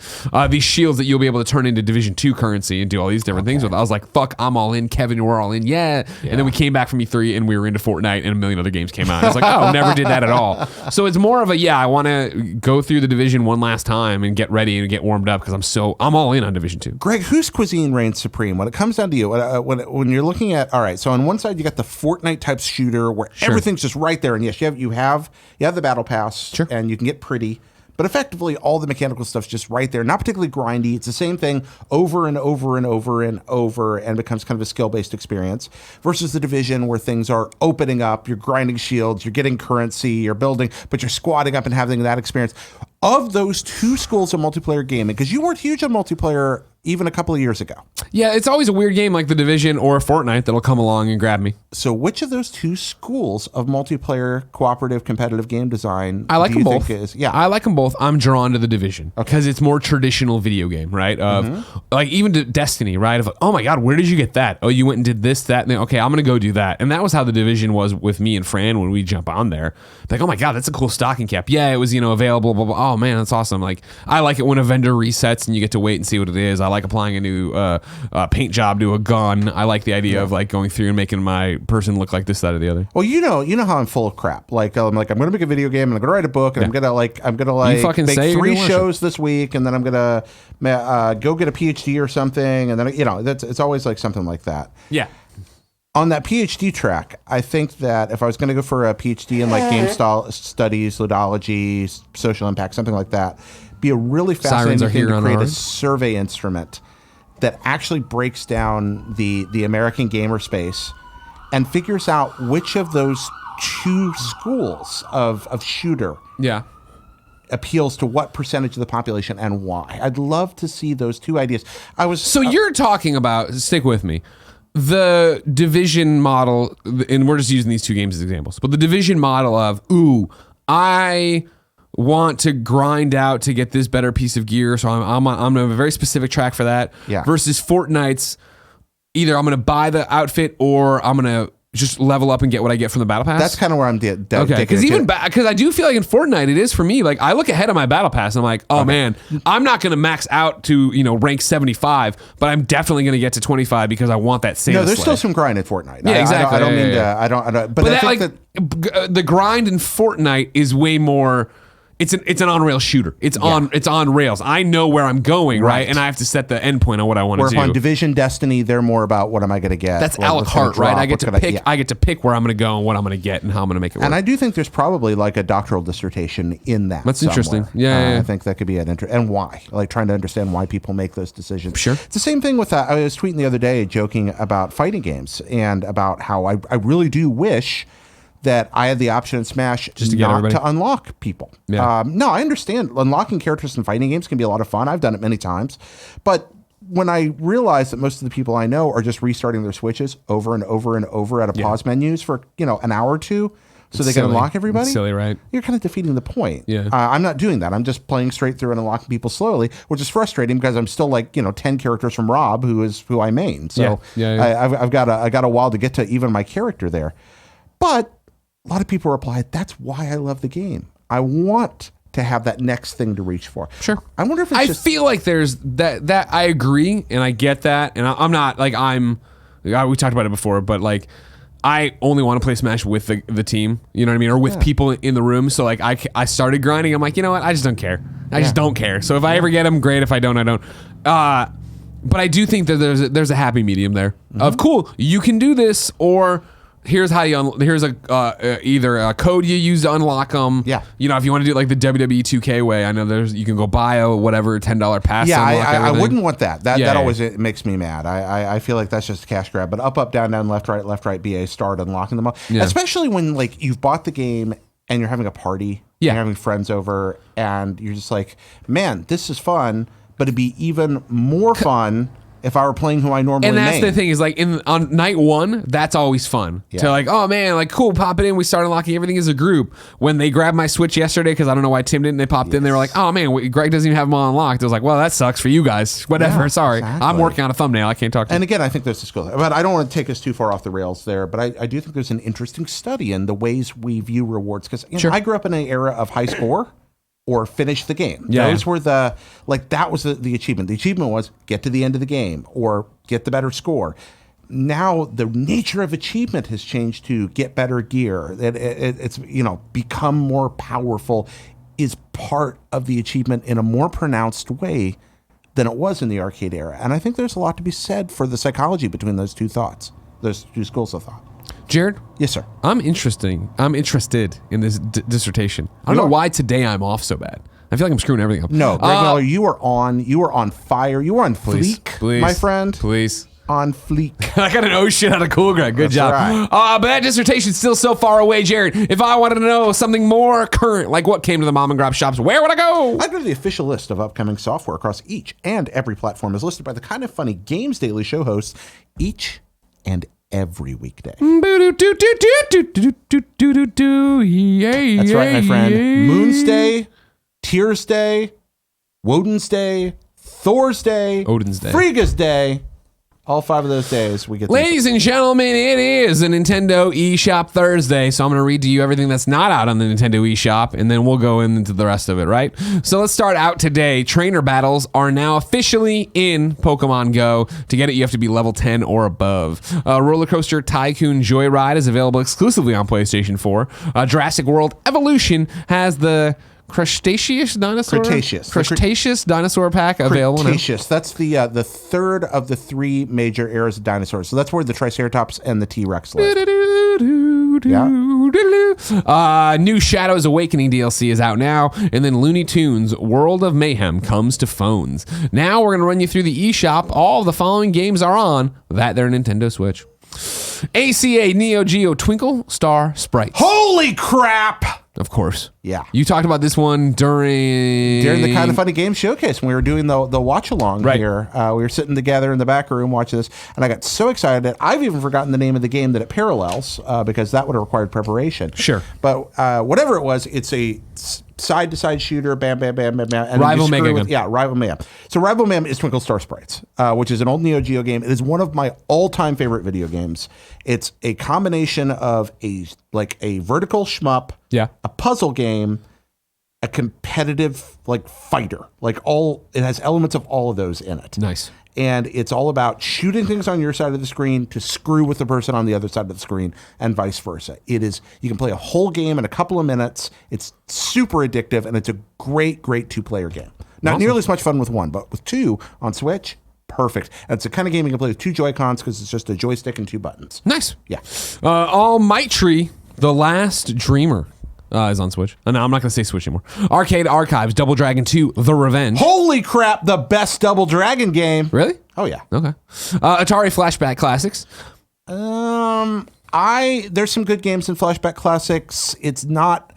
These shields that you'll be able to turn into Division 2 currency and do all these different things with. I was like, fuck, I'm all in. Kevin, we're all in. Yeah. And then we came back from E3 and we were into Fortnite and a million other games came out. I was like, oh, never did that at all. So it's more of I want to go through the Division one last time and get ready and get warmed up because I'm all in on Division 2. Greg, whose cuisine reigns supreme when it comes down to you? When you're looking at, all right, so on one side you got the Fortnite type shooter where everything's just right there, and yes, you have the battle pass, and you can get pretty, but effectively all the mechanical stuff's just right there. Not particularly grindy. It's the same thing over and over and over and over, and becomes kind of a skill-based experience. Versus the Division where things are opening up, you're grinding shields, you're getting currency, you're building, but you're squatting up and having that experience. Of those two schools of multiplayer gaming, because you weren't huge on multiplayer even a couple of years ago. Yeah, it's always a weird game like the Division or Fortnite that'll come along and grab me. So which of those two schools of multiplayer, cooperative, competitive game design I like them both. I like them both. I'm drawn to the Division because it's more traditional video game, right? Like even Destiny, right? Of oh my God, where did you get that? Oh, you went and did this, that, and then, okay, I'm going to go do that. And that was how the Division was with me and Fran when we jump on there. Like, oh my God, that's a cool stocking cap. Yeah, it was, available, blah, blah. Oh man, that's awesome. Like, I like it when a vendor resets and you get to wait and see what it is. I like applying a new paint job to a gun. I like the idea of like going through and making my person look like this, that, or the other. Well, you know how I'm full of crap. Like I'm going to make a video game and I'm going to write a book and I'm going to make 3 shows this week and then I'm going to go get a PhD or something, and then it's always like something like that. Yeah. On that PhD track, I think that if I was going to go for a PhD in like game studies, ludology, social impact, something like that, be a really fascinating thing to create a survey instrument that actually breaks down the American gamer space and figures out which of those two schools of shooter appeals to what percentage of the population and why. I'd love to see those two ideas. You're talking about, stick with me, the Division model, and we're just using these two games as examples, but the Division model of, I want to grind out to get this better piece of gear, so I'm on a very specific track for that. Yeah. Versus Fortnite's, either I'm going to buy the outfit or I'm going to just level up and get what I get from the battle pass. That's kind of where I'm okay, because I do feel like in Fortnite it is for me. Like I look ahead of my battle pass and I'm like, man, I'm not going to max out to rank 75, but I'm definitely going to get to 25 because I want that same. No, there's still some grind in Fortnite. Yeah, exactly. I don't mean to. I don't. But I think the grind in Fortnite is way more. It's an on-rail shooter. It's on rails. I know where I'm going, right? And I have to set the endpoint on what I want to do. Where on Division, Destiny, they're more about what am I going to get. That's a la carte, right? I get to pick. I get to pick where I'm going to go and what I'm going to get and how I'm going to make it work. And I do think there's probably like a doctoral dissertation in that. That's somewhere. Interesting. Yeah, I think that could be an and why, like trying to understand why people make those decisions. Sure. It's the same thing with I was tweeting the other day, joking about fighting games and about how I really do wish that I had the option in Smash just to to unlock people. Yeah. No, I understand unlocking characters in fighting games can be a lot of fun. I've done it many times. But when I realize that most of the people I know are just restarting their Switches over and over and over at a pause menus for an hour or two so they can unlock everybody. It's silly, right? You're kind of defeating the point. Yeah. I'm not doing that. I'm just playing straight through and unlocking people slowly, which is frustrating because I'm still like 10 characters from Rob, who I main. So I've got a while to get to even my character there. But a lot of people reply, that's why I love the game. I want to have that next thing to reach for. Sure. I wonder if it's I feel like there's that I agree and I get that. And I'm not like we talked about it before, but like I only want to play Smash with the team, you know what I mean, or with people in the room. So like I started grinding. I'm like, you know what? I just don't care. I just don't care. So if I ever get them, great. If I don't, I don't. But I do think that there's a happy medium there of cool. You can do this, or here's how you here's either a code you use to unlock them. Yeah. You know, if you want to do it like the WWE 2K way, I know you can go buy a whatever $10 pass. Yeah, to unlock I everything. wouldn't want that. That always it makes me mad. I feel like that's just a cash grab. But up, down, left, right, BA, start unlocking them all. Yeah. Especially when like you've bought the game and you're having a party. Yeah. You're having friends over and you're just like, man, this is fun. But it'd be even more fun if I were playing who I normally And that's name. the thing is like on night one, that's always fun. Yeah. To like, oh man, like cool, pop it in. We start unlocking everything as a group. When they grabbed my Switch yesterday, because I don't know why Tim didn't, they popped in. They were like, oh man, Greg doesn't even have them all unlocked. I was like, well, that sucks for you guys. Whatever, sorry. Exactly. I'm working on a thumbnail. I can't talk to you. And again, I think there's a skill there. But I don't want to take us too far off the rails there. But I do think there's an interesting study in the ways we view rewards. Because I grew up in an era of high score. Or finish the game. Yeah. Those were that was the achievement. The achievement was get to the end of the game or get the better score. Now the nature of achievement has changed to get better gear. It's become more powerful is part of the achievement in a more pronounced way than it was in the arcade era. And I think there's a lot to be said for the psychology between those two schools of thought. Jared? Yes, sir. I'm interested in this dissertation. I don't know why today I'm off so bad. I feel like I'm screwing everything up. No, Greg Miller, you are on fire. You are on fleek, my friend. Please. On fleek. I got an oh shit out of cool, Greg. Good job. Right. But that dissertation's still so far away, Jared. If I wanted to know something more current, like what came to the mom and grab shops, where would I go? I'd go to the official list of upcoming software across each and every platform as listed by the Kind of Funny Games Daily Show hosts each and every weekday. That's right, my friend. Moon's Day, Tears Day, Woden's Day, Thor's Day, Odin's Day, Frigga's Day. All 5 of those days we get. Ladies and gentlemen, it is a Nintendo eShop Thursday, so I'm going to read to you everything that's not out on the Nintendo eShop, and then we'll go into the rest of it, right? So let's start out today. Trainer battles are now officially in Pokemon Go. To get it, you have to be level 10 or above. Roller Coaster Tycoon Joyride is available exclusively on PlayStation 4. Jurassic World Evolution has the Cretaceous dinosaur pack available. Cretaceous. That's the third of the 3 major eras of dinosaurs. So that's where the Triceratops and the T-Rex live. New Shadows Awakening DLC is out now, and then Looney Tunes World of Mayhem comes to phones. Now we're gonna run you through the eShop. All of the following games are on that their Nintendo Switch. ACA Neo Geo Twinkle Star Sprites. Holy crap! Of course. Yeah. You talked about this one during the Kind of Funny Games Showcase when we were doing the watch along here. We were sitting together in the back room watching this, and I got so excited that I've even forgotten the name of the game that it parallels because that would have required preparation. Sure. But whatever it was, it's a side-to-side shooter, bam, bam, bam, bam, bam. And Rival Mayhem. Rival Mayhem. So Rival Mayhem is Twinkle Star Sprites, which is an old Neo Geo game. It is one of my all-time favorite video games. It's a combination of a vertical shmup, a puzzle game, a competitive fighter. It has elements of all of those in it. Nice. And it's all about shooting things on your side of the screen to screw with the person on the other side of the screen and vice versa. You can play a whole game in a couple of minutes. It's super addictive, and it's a great 2-player game. Not nearly as much fun with 1, but with 2 on Switch, perfect. And it's the kind of game you can play with 2 Joy-Cons because it's just a joystick and 2 buttons. Nice. Yeah. All Might Tree, The Last Dreamer. Is on Switch. No, I'm not going to say Switch anymore. Arcade Archives, Double Dragon 2, The Revenge. Holy crap, the best Double Dragon game. Really? Oh, yeah. Okay. Atari Flashback Classics. There's some good games in Flashback Classics. It's not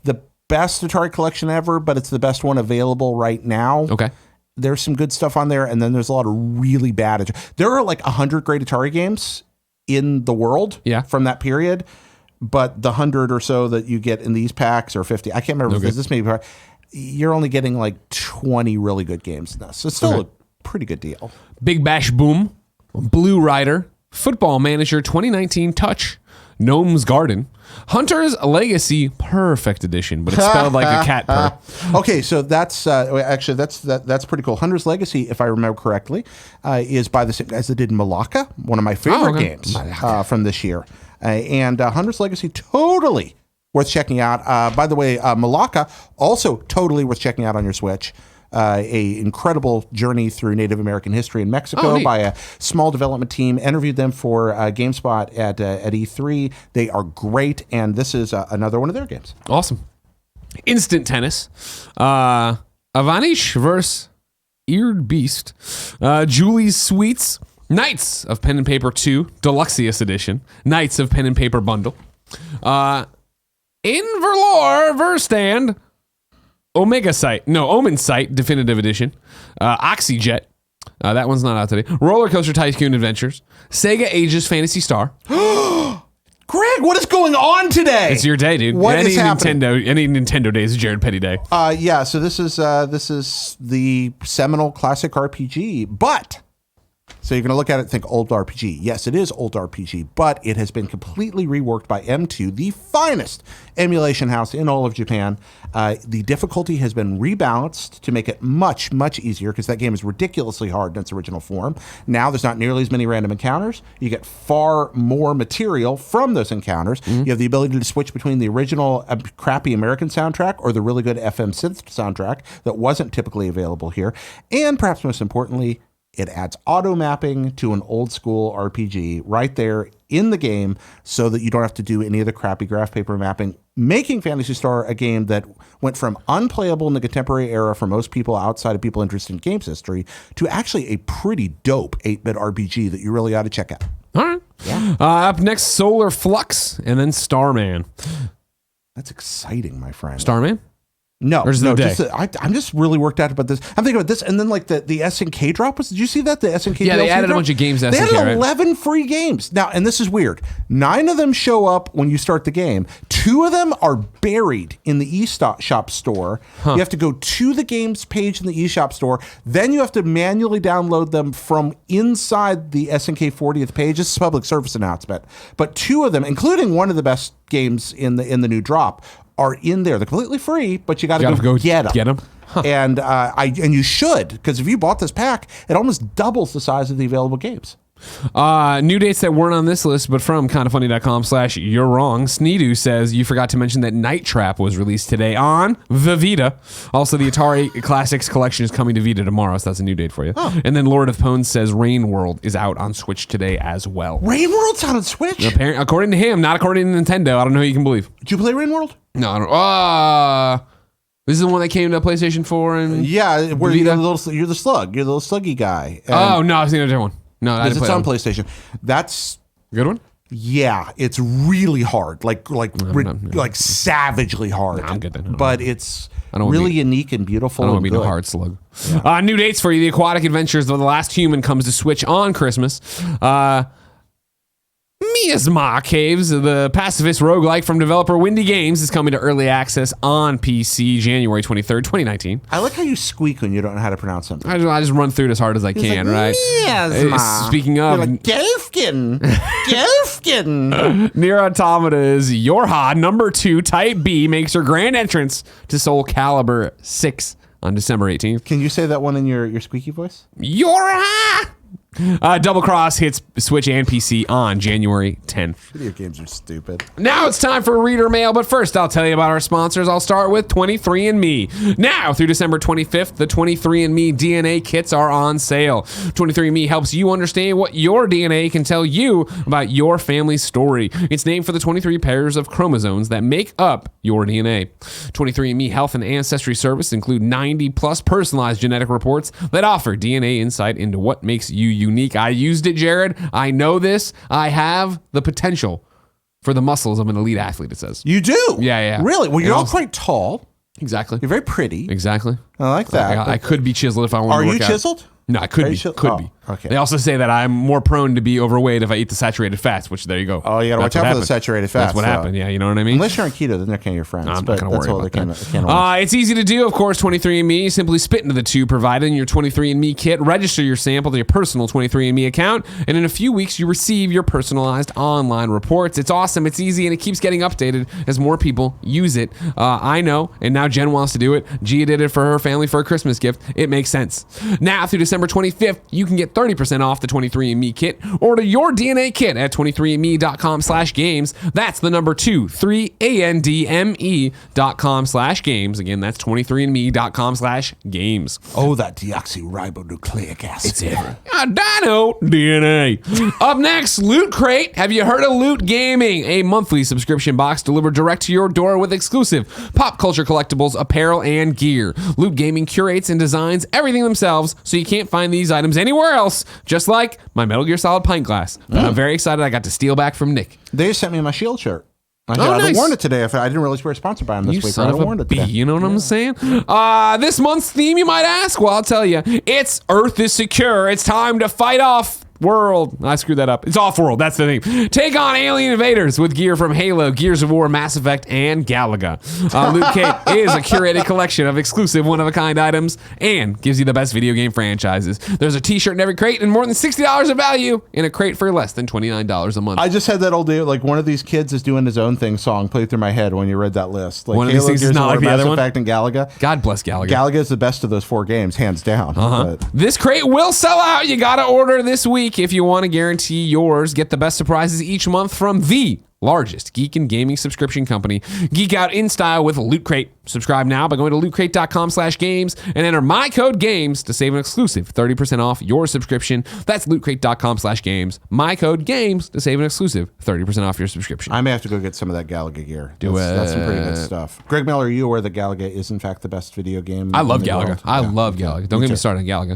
the best Atari collection ever, but it's the best one available right now. Okay. There's some good stuff on there, and then there's a lot of really bad. There are 100 great Atari games in the world from that period. But the 100 or so that you get in these packs, or 50, I can't remember if this may be, you're only getting 20 really good games in this. So it's still a pretty good deal. Big Bash Boom, Blue Rider, Football Manager 2019 Touch, Gnome's Garden, Hunter's Legacy Perfect Edition, but it's spelled like a cat purr. Okay, so that's pretty cool. Hunter's Legacy, if I remember correctly, is by the same guys that did Malacca, one of my favorite games from this year. And Hunter's Legacy, totally worth checking out. By the way, Malacca, also totally worth checking out on your Switch. A incredible journey through Native American history in Mexico by a small development team. Interviewed them for GameSpot at E3. They are great, and this is another one of their games. Awesome. Instant tennis. Avanish versus Eared Beast. Julie's Sweets. Knights of Pen and Paper 2, Deluxius Edition. Knights of Pen and Paper Bundle. Inverlore Verstand. Omen Sight Definitive Edition. Oxyjet. That one's not out today. Roller Coaster Tycoon Adventures. Sega Ages Phantasy Star. Greg, what is going on today? It's your day, dude. What is happening? Any Nintendo day is Jared Petty Day. Yeah, so this is the seminal classic RPG, but so you're going to look at it and think old RPG. Yes, it is old RPG, but it has been completely reworked by M2, the finest emulation house in all of Japan. The difficulty has been rebalanced to make it much, much easier because that game is ridiculously hard in its original form. Now there's not nearly as many random encounters. You get far more material from those encounters. You have the ability to switch between the original crappy American soundtrack or the really good FM synth soundtrack that wasn't typically available here. And perhaps most importantly, it adds auto mapping to an old school RPG right there in the game so that you don't have to do any of the crappy graph paper mapping, making Phantasy Star a game that went from unplayable in the contemporary era for most people outside of people interested in games history to actually a pretty dope 8-bit RPG that you really ought to check out. All right. Yeah. Up next, Solar Flux and then Starman. That's exciting, my friend. Starman? No, I'm just really worked out about this. I'm thinking about this, and then like the SNK drop was. Did you see that the SNK? Yeah, they added drop? A bunch of games. To they SNK, added 11 free games now, and this is weird. 9 of them show up when you start the game. 2 of them are buried in the eShop store. You have to go to the games page in the eShop store. Then you have to manually download them from inside the SNK 40th page. This is a public service announcement. But 2 of them, including one of the best games in the new drop, are in there. They're completely free, but you got to go get them. Huh. And you should, because if you bought this pack, it almost doubles the size of the available games. New dates that weren't on this list, but from kindafunny.com/you're wrong. Sneedu says you forgot to mention that Night Trap was released today on the Vita. Also, the Atari Classics Collection is coming to Vita tomorrow, so that's a new date for you. Oh. And then Lord of Pones says Rain World is out on Switch today as well. Rain World's out on Switch? According to him, not according to Nintendo. I don't know who you can believe. Did you play Rain World? No, I don't. This is the one that came to PlayStation 4 and yeah, where you're the slug. You're the little sluggy guy. Oh no, I've seen a different one. No, I didn't play it's on PlayStation. That's a good one. Yeah, it's really hard, like savagely hard. No, I'm good then. But it's really unique and beautiful. I don't want to be no hard slug. Yeah. New dates for you: The Aquatic Adventures of the Last Human comes to Switch on Christmas. Miasma Caves, the pacifist roguelike from developer Windy Games, is coming to early access on PC January 23rd, 2019. I like how you squeak when you don't know how to pronounce something. I just run through it as hard as I can, right? Miasma. Speaking of... You're like, Gelfkin. Gelfkin. Nier Automata is Yorha number 2 Type B makes her grand entrance to Soul Calibur 6 on December 18th. Can you say that one in your squeaky voice? Yorha! Double Cross hits Switch and PC on January 10th. Video games are stupid. Now it's time for reader mail, but first I'll tell you about our sponsors. I'll start with 23andMe. Now through December 25th, the 23andMe DNA kits are on sale. 23andMe helps you understand what your DNA can tell you about your family's story. It's named for the 23 pairs of chromosomes that make up your DNA. 23andMe Health and Ancestry Service include 90 plus personalized genetic reports that offer DNA insight into what makes you unique. I used it, Jared. I know this. I have the potential for the muscles of an elite athlete, it says. You do? Yeah. Really? Well, you're all quite tall. Exactly. You're very pretty. Exactly. I like that. I could be chiseled if I wanted to work out. Are you chiseled? No, I could be. Could be. Okay. They also say that I'm more prone to be overweight if I eat the saturated fats, which there you go. Oh, you got to watch out for the saturated fats. That's what happened. Yeah, you know what I mean? Unless you're on keto, then they're kind of your friends. I'm not going to worry about that. It's easy to do, of course, 23andMe. Simply spit into the tube provided in your 23andMe kit, register your sample to your personal 23andMe account, and in a few weeks, you receive your personalized online reports. It's awesome, it's easy, and it keeps getting updated as more people use it. I know, and now Jen wants to do it. Gia did it for her family for a Christmas gift. It makes sense. Now, through December December 25th, you can get 30% off the 23andMe kit. Order your DNA kit at 23andme.com/games. That's the number 23andme.com/games. Again, that's 23andme.com/games. Oh, that deoxyribonucleic acid. It's dino DNA. Up next, Loot Crate. Have you heard of Loot Gaming? A monthly subscription box delivered direct to your door with exclusive pop culture collectibles, apparel, and gear. Loot Gaming curates and designs everything themselves, so you can't find these items anywhere else, just like my Metal Gear Solid pint glass. But I'm very excited I got to steal back from Nick. They sent me my Shield shirt. I haven't worn it today. I didn't realize we were sponsored by them this week. Son of a bee, you know what I'm saying? This month's theme, you might ask? Well, I'll tell you. It's Earth is Secure. It's time to fight off world. I screwed that up. It's off-world. That's the thing. Take on alien invaders with gear from Halo, Gears of War, Mass Effect, and Galaga. Loot Crate is a curated collection of exclusive one-of-a-kind items and gives you the best video game franchises. There's a t-shirt in every crate and more than $60 of value in a crate for less than $29 a month. I just had that old deal. Like, one of these kids is doing his own thing song played through my head when you read that list. Like, one of these things is not like the other one? Mass Effect and Galaga. God bless Galaga. Galaga is the best of those 4 games, hands down. This crate will sell out. You got to order this week if you want to guarantee yours. Get the best surprises each month from the largest geek and gaming subscription company. Geek out in style with Loot Crate. Subscribe now by going to lootcrate.com/games and enter my code GAMES to save an exclusive 30% off your subscription. That's lootcrate.com/games. My code GAMES to save an exclusive 30% off your subscription. I may have to go get some of that Galaga gear. That's some pretty good stuff. Greg Miller, are you aware that Galaga is in fact the best video game? I love Galaga. I love Galaga. Don't get me started on Galaga.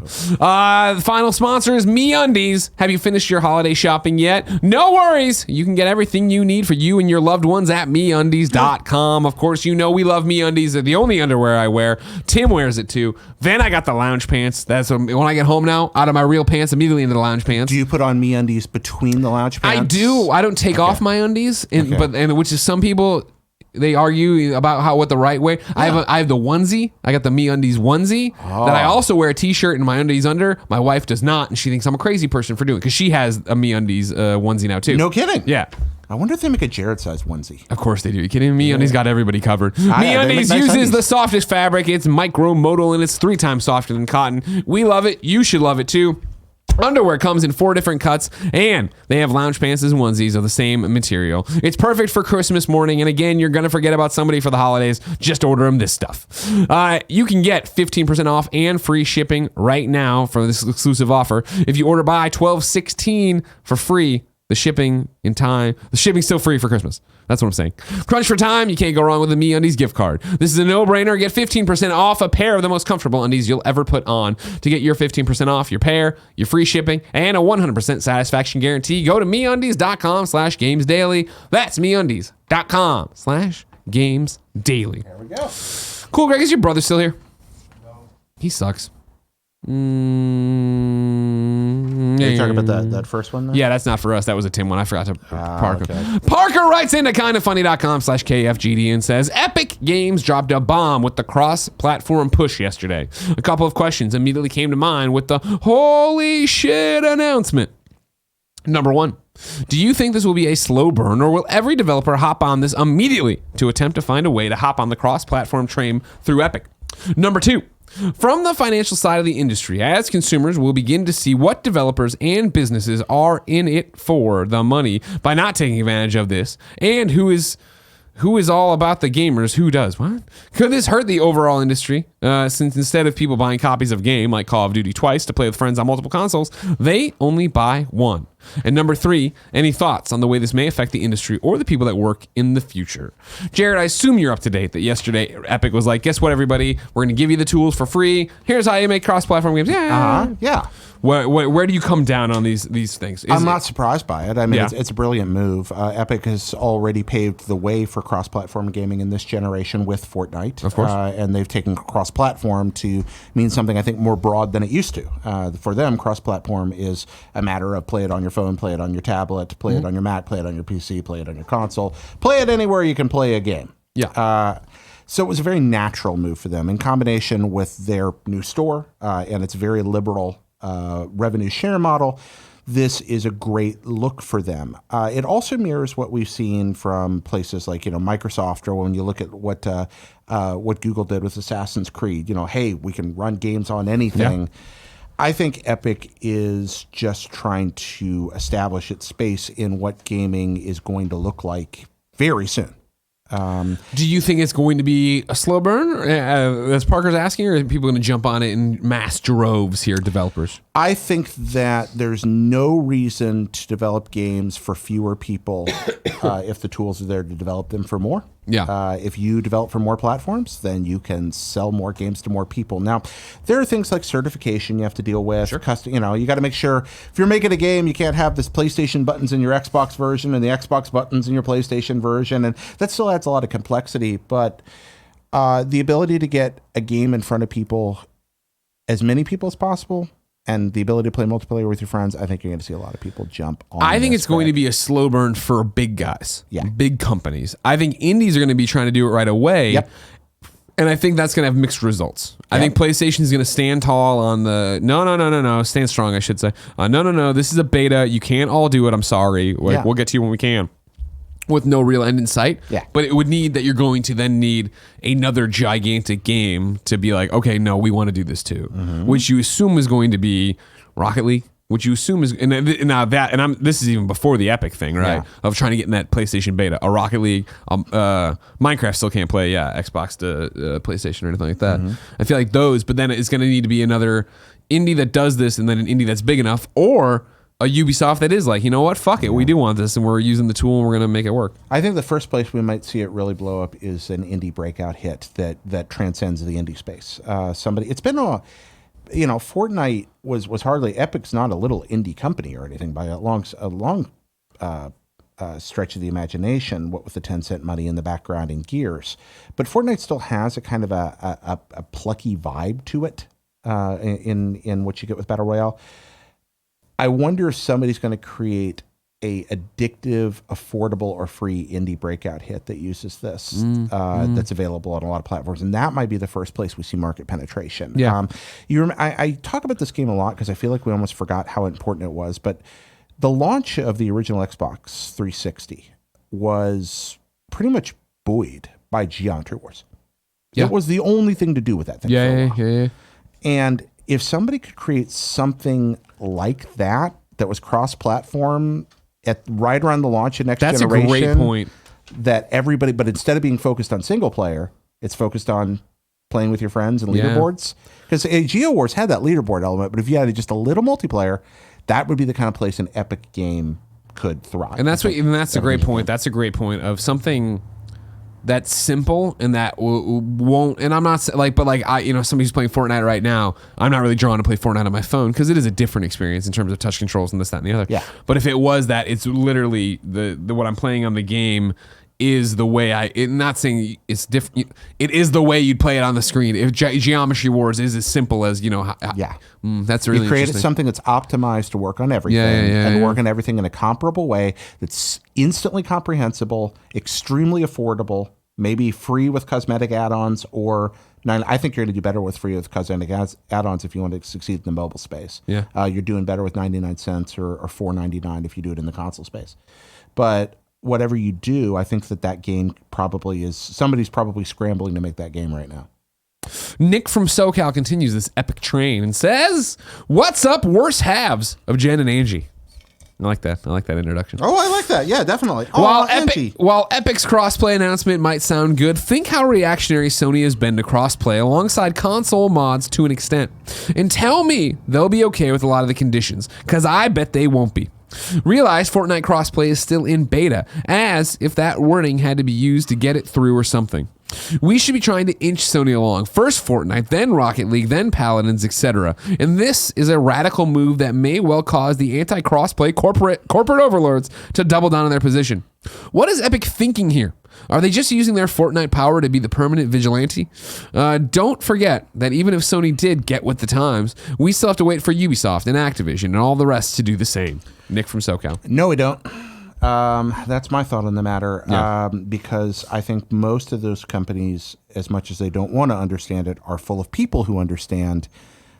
The final sponsor is MeUndies. Have you finished your holiday shopping yet? No worries. You can get everything you need for you and your loved ones at MeUndies.com. Of course, you know we love MeUndies. They're the only underwear I wear. Tim wears it too. Then I got the lounge pants. That's when I get home now, out of my real pants, immediately into the lounge pants. Do you put on MeUndies between the lounge pants? I do. I don't take off my undies, but which is some people. They argue about what the right way. Yeah. I have the onesie. I got the MeUndies onesie that I also wear a t-shirt and my undies under. My wife does not, and she thinks I'm a crazy person for doing it because she has a MeUndies onesie now too. No kidding. Yeah. I wonder if they make a Jared-sized onesie. Of course they do. You kidding me? MeUndies got everybody covered. MeUndies uses the softest fabric. It's micromodal and it's 3 times softer than cotton. We love it. You should love it too. Underwear comes in 4 different cuts, and they have lounge pants and onesies of the same material. It's perfect for Christmas morning, and again, you're going to forget about somebody for the holidays. Just order them this stuff. You can get 15% off and free shipping right now for this exclusive offer. If you order by 12/16 for free, the shipping's still free for Christmas. That's what I'm saying. Crunch for time, you can't go wrong with a MeUndies gift card. This is a no-brainer. Get 15% off a pair of the most comfortable undies you'll ever put on. To get your 15% off your pair, your free shipping, and a 100% satisfaction guarantee, go to MeUndies.com/gamesdaily. That's MeUndies.com/gamesdaily. There we go. Cool, Greg. Is your brother still here? No. He sucks. Are you talking about that first one? Then? Yeah, that's not for us. That was a Tim one. I forgot to Parker. Okay. Parker writes into kindoffunny.com/KFGD and says, Epic Games dropped a bomb with the cross-platform push yesterday. A couple of questions immediately came to mind with the holy shit announcement. Number 1, do you think this will be a slow burn, or will every developer hop on this immediately to attempt to find a way to hop on the cross-platform train through Epic? Number 2, from the financial side of the industry, as consumers will begin to see what developers and businesses are in it for the money by not taking advantage of this, and who is all about the gamers, who does. What? Could this hurt the overall industry? Since instead of people buying copies of game like Call of Duty twice to play with friends on multiple consoles, they only buy one. And number 3, any thoughts on the way this may affect the industry or the people that work in the future? Jared, I assume you're up to date that yesterday Epic was like, guess what, everybody? We're going to give you the tools for free. Here's how you make cross-platform games. Yeah. Where do you come down on these things? I'm not surprised by it. I mean, it's a brilliant move. Epic has already paved the way for cross-platform gaming in this generation with Fortnite. Of course. And they've taken cross-platform to mean something, I think, more broad than it used to. For them, cross-platform is a matter of play it on your phone, play it on your tablet, play it on your Mac, play it on your PC, play it on your console, play it anywhere you can play a game. Yeah. So it was a very natural move for them in combination with their new store and its very liberal revenue share model. This is a great look for them. It also mirrors what we've seen from places like Microsoft, or when you look at what Google did with Assassin's Creed. Hey, we can run games on anything. I think Epic is just trying to establish its space in what gaming is going to look like very soon. Do you think it's going to be a slow burn, as Parker's asking, or are people going to jump on it in mass droves here, developers? I think that there's no reason to develop games for fewer people if the tools are there to develop them for more. Yeah. If you develop for more platforms, then you can sell more games to more people. Now, there are things like certification you have to deal with. Sure. You got to make sure if you're making a game, you can't have this PlayStation buttons in your Xbox version and the Xbox buttons in your PlayStation version, and that still adds a lot of complexity. But the ability to get a game in front of people, as many people as possible, and the ability to play multiplayer with your friends, I think you're going to see a lot of people jump on. I think it's going to be a slow burn for big guys, big companies. I think indies are going to be trying to do it right away. Yep. And I think that's going to have mixed results. I think PlayStation is going to stand tall on the stand strong, I should say. No, this is a beta. You can't all do it. I'm sorry. We'll get to you when we can. With no real end in sight. Yeah. But it would need that you're going to then need another gigantic game to be like, okay, no, we want to do this too. Mm-hmm. Which you assume is going to be Rocket League, which you assume is this is even before the Epic thing, right? Yeah. Of trying to get in that PlayStation beta. A Rocket League, Minecraft still can't play, Xbox to PlayStation or anything like that. Mm-hmm. I feel like those, but then it's going to need to be another indie that does this, and then an indie that's big enough, or a Ubisoft that is like, you know what, fuck it, we do want this, and we're using the tool, and we're going to make it work. I think the first place we might see it really blow up is an indie breakout hit that transcends the indie space. It's been Fortnite was hardly, Epic's not a little indie company or anything by a long stretch of the imagination, what with the Tencent money in the background and Gears. But Fortnite still has a kind of a plucky vibe to it in what you get with Battle Royale. I wonder if somebody's going to create a addictive, affordable, or free indie breakout hit that uses this that's available on a lot of platforms, and that might be the first place we see market penetration. Yeah. I talk about this game a lot because I feel like we almost forgot how important it was, but the launch of the original Xbox 360 was pretty much buoyed by Geometry Wars. Yeah. It was the only thing to do with that thing. Yeah. And if somebody could create something like that was cross-platform right around the launch of next generation. That's a great point. That everybody, but instead of being focused on single player, it's focused on playing with your friends and leaderboards. Because Geo Wars had that leaderboard element, but if you had just a little multiplayer, that would be the kind of place an Epic game could thrive. And that's a great point. That's a great point of something that's simple and that won't, and I'm not somebody who's playing Fortnite right now, I'm not really drawn to play Fortnite on my phone because it is a different experience in terms of touch controls and this, that, and the other. Yeah. But if it was that, it's literally the what I'm playing on the game is the way not saying it's different. It is the way you'd play it on the screen. If Geometry Wars is as simple as, that's really you created something that's optimized to work on everything and work on everything in a comparable way that's instantly comprehensible, extremely affordable, maybe free with cosmetic add-ons, or I think you're going to do better with free with cosmetic add-ons if you want to succeed in the mobile space. Yeah. You're doing better with 99 cents or $4.99 if you do it in the console space. But whatever you do, I think that game probably is, somebody's probably scrambling to make that game right now. Nick from SoCal continues this epic train and says, "What's up, worse halves of Jen and Angie?" I like that introduction. Oh, I like that. Yeah, definitely. While Epic's crossplay announcement might sound good, think how reactionary Sony has been to crossplay alongside console mods to an extent. And tell me they'll be okay with a lot of the conditions, because I bet they won't be. Realize Fortnite crossplay is still in beta, as if that wording had to be used to get it through or something. We should be trying to inch Sony along. First Fortnite, then Rocket League, then Paladins, etc. And this is a radical move that may well cause the anti-crossplay corporate overlords to double down on their position. What is Epic thinking here? Are they just using their Fortnite power to be the permanent vigilante? Don't forget that even if Sony did get with the times, we still have to wait for Ubisoft and Activision and all the rest to do the same. Nick from SoCal. No, we don't. That's my thought on the matter, because I think most of those companies, as much as they don't want to understand it, are full of people who understand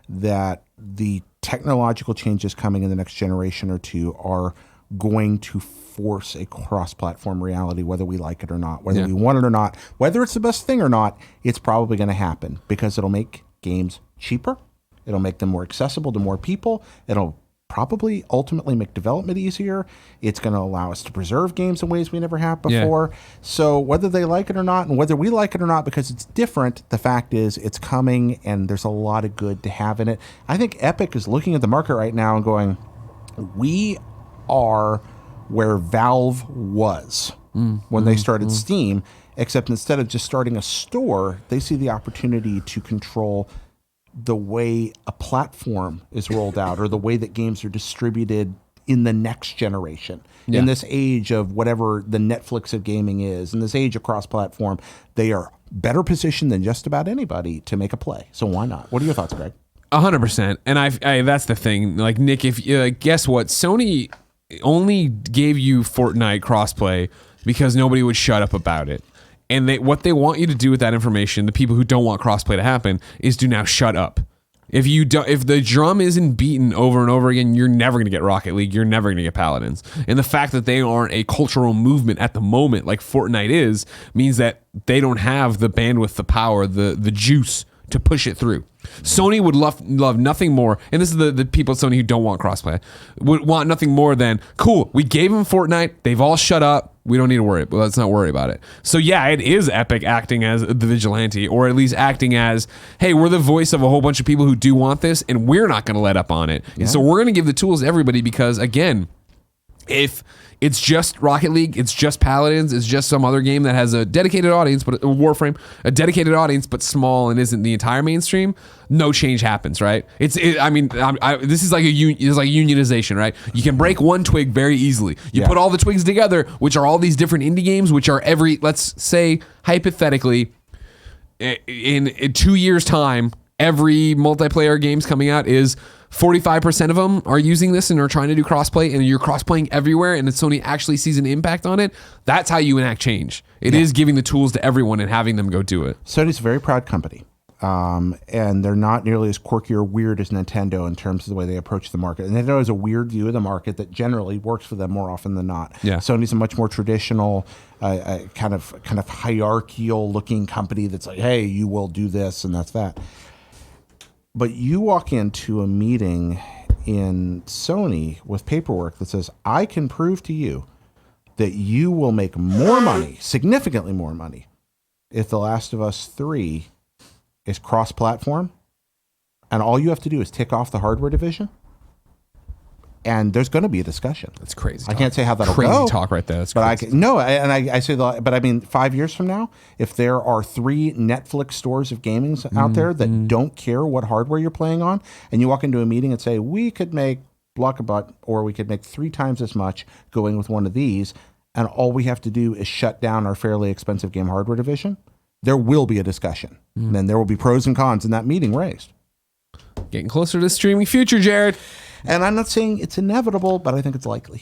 that the technological changes coming in the next generation or two are going to force a cross-platform reality, whether we like it or not, whether we want it or not, whether it's the best thing or not, it's probably going to happen because it'll make games cheaper It'll make them more accessible to more people. It'll probably ultimately make development easier. It's going to allow us to preserve games in ways we never have before. Yeah. So whether they like it or not, and whether we like it or not, because it's different, the fact is it's coming and there's a lot of good to have in it. I think Epic is looking at the market right now and going, we are where Valve was when they started Steam, except instead of just starting a store, they see the opportunity to control the way a platform is rolled out or the way that games are distributed in the next generation. Yeah. In this age of whatever the Netflix of gaming is, in this age of cross-platform, they are better positioned than just about anybody to make a play. So why not? What are your thoughts, Greg? 100%. And I that's the thing. Like, Nick, if guess what? Sony only gave you Fortnite crossplay because nobody would shut up about it. And what they want you to do with that information, the people who don't want crossplay to happen, is to now shut up. If the drum isn't beaten over and over again, you're never going to get Rocket League. You're never going to get Paladins. And the fact that they aren't a cultural movement at the moment, like Fortnite is, means that they don't have the bandwidth, the power, the juice to push it through. Sony would love nothing more, and this is the people at Sony who don't want crossplay, would want nothing more than, cool, we gave them Fortnite, they've all shut up, we don't need to worry, let's not worry about it. So yeah, it is Epic acting as the vigilante, or at least acting as, hey, we're the voice of a whole bunch of people who do want this, and we're not going to let up on it. Yeah. And so we're going to give the tools to everybody because, again, if it's just Rocket League, it's just Paladins, it's just some other game that has a dedicated audience, but Warframe, a dedicated audience, but small and isn't the entire mainstream, no change happens, right? This is like unionization, right? You can break one twig very easily. You put all the twigs together, which are all these different indie games, which are let's say, hypothetically, in 2 years' time, every multiplayer games coming out is 45% of them are using this and are trying to do crossplay, and you're crossplaying everywhere, and Sony actually sees an impact on it. That's how you enact change. It is giving the tools to everyone and having them go do it. Sony's a very proud company, and they're not nearly as quirky or weird as Nintendo in terms of the way they approach the market. And Nintendo has a weird view of the market that generally works for them more often than not. Yeah. Sony's a much more traditional, kind of hierarchical looking company that's like, hey, you will do this, and that's that. But you walk into a meeting in Sony with paperwork that says, I can prove to you that you will make more money, significantly more money, if The Last of Us 3 is cross-platform, and all you have to do is tick off the hardware division, and there's going to be a discussion. That's crazy talk. I can't say how that'll crazy go. Crazy talk right there. That's but crazy. I say that, but I mean, 5 years from now, if there are 3 Netflix stores of gaming out there that don't care what hardware you're playing on, and you walk into a meeting and say, we could make Block-a-Butt, or we could make 3 times as much going with one of these, and all we have to do is shut down our fairly expensive game hardware division, there will be a discussion. And then there will be pros and cons in that meeting raised. Getting closer to the streaming future, Jared. And I'm not saying it's inevitable, but I think it's likely.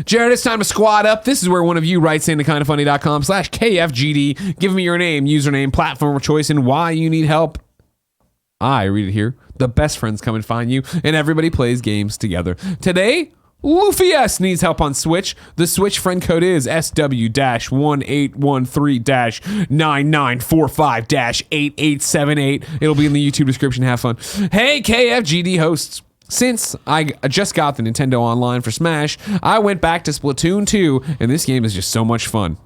Jared, it's time to squad up. This is where one of you writes into kindoffunny.com/KFGD. Give me your name, username, platform of choice, and why you need help. I read it here. The best friends come and find you, and everybody plays games together. Today, LuffyS needs help on Switch. The Switch friend code is SW-1813-9945-8878. It'll be in the YouTube description. Have fun. Hey, KFGD hosts. Since I just got the Nintendo Online for Smash, I went back to Splatoon 2, and this game is just so much fun.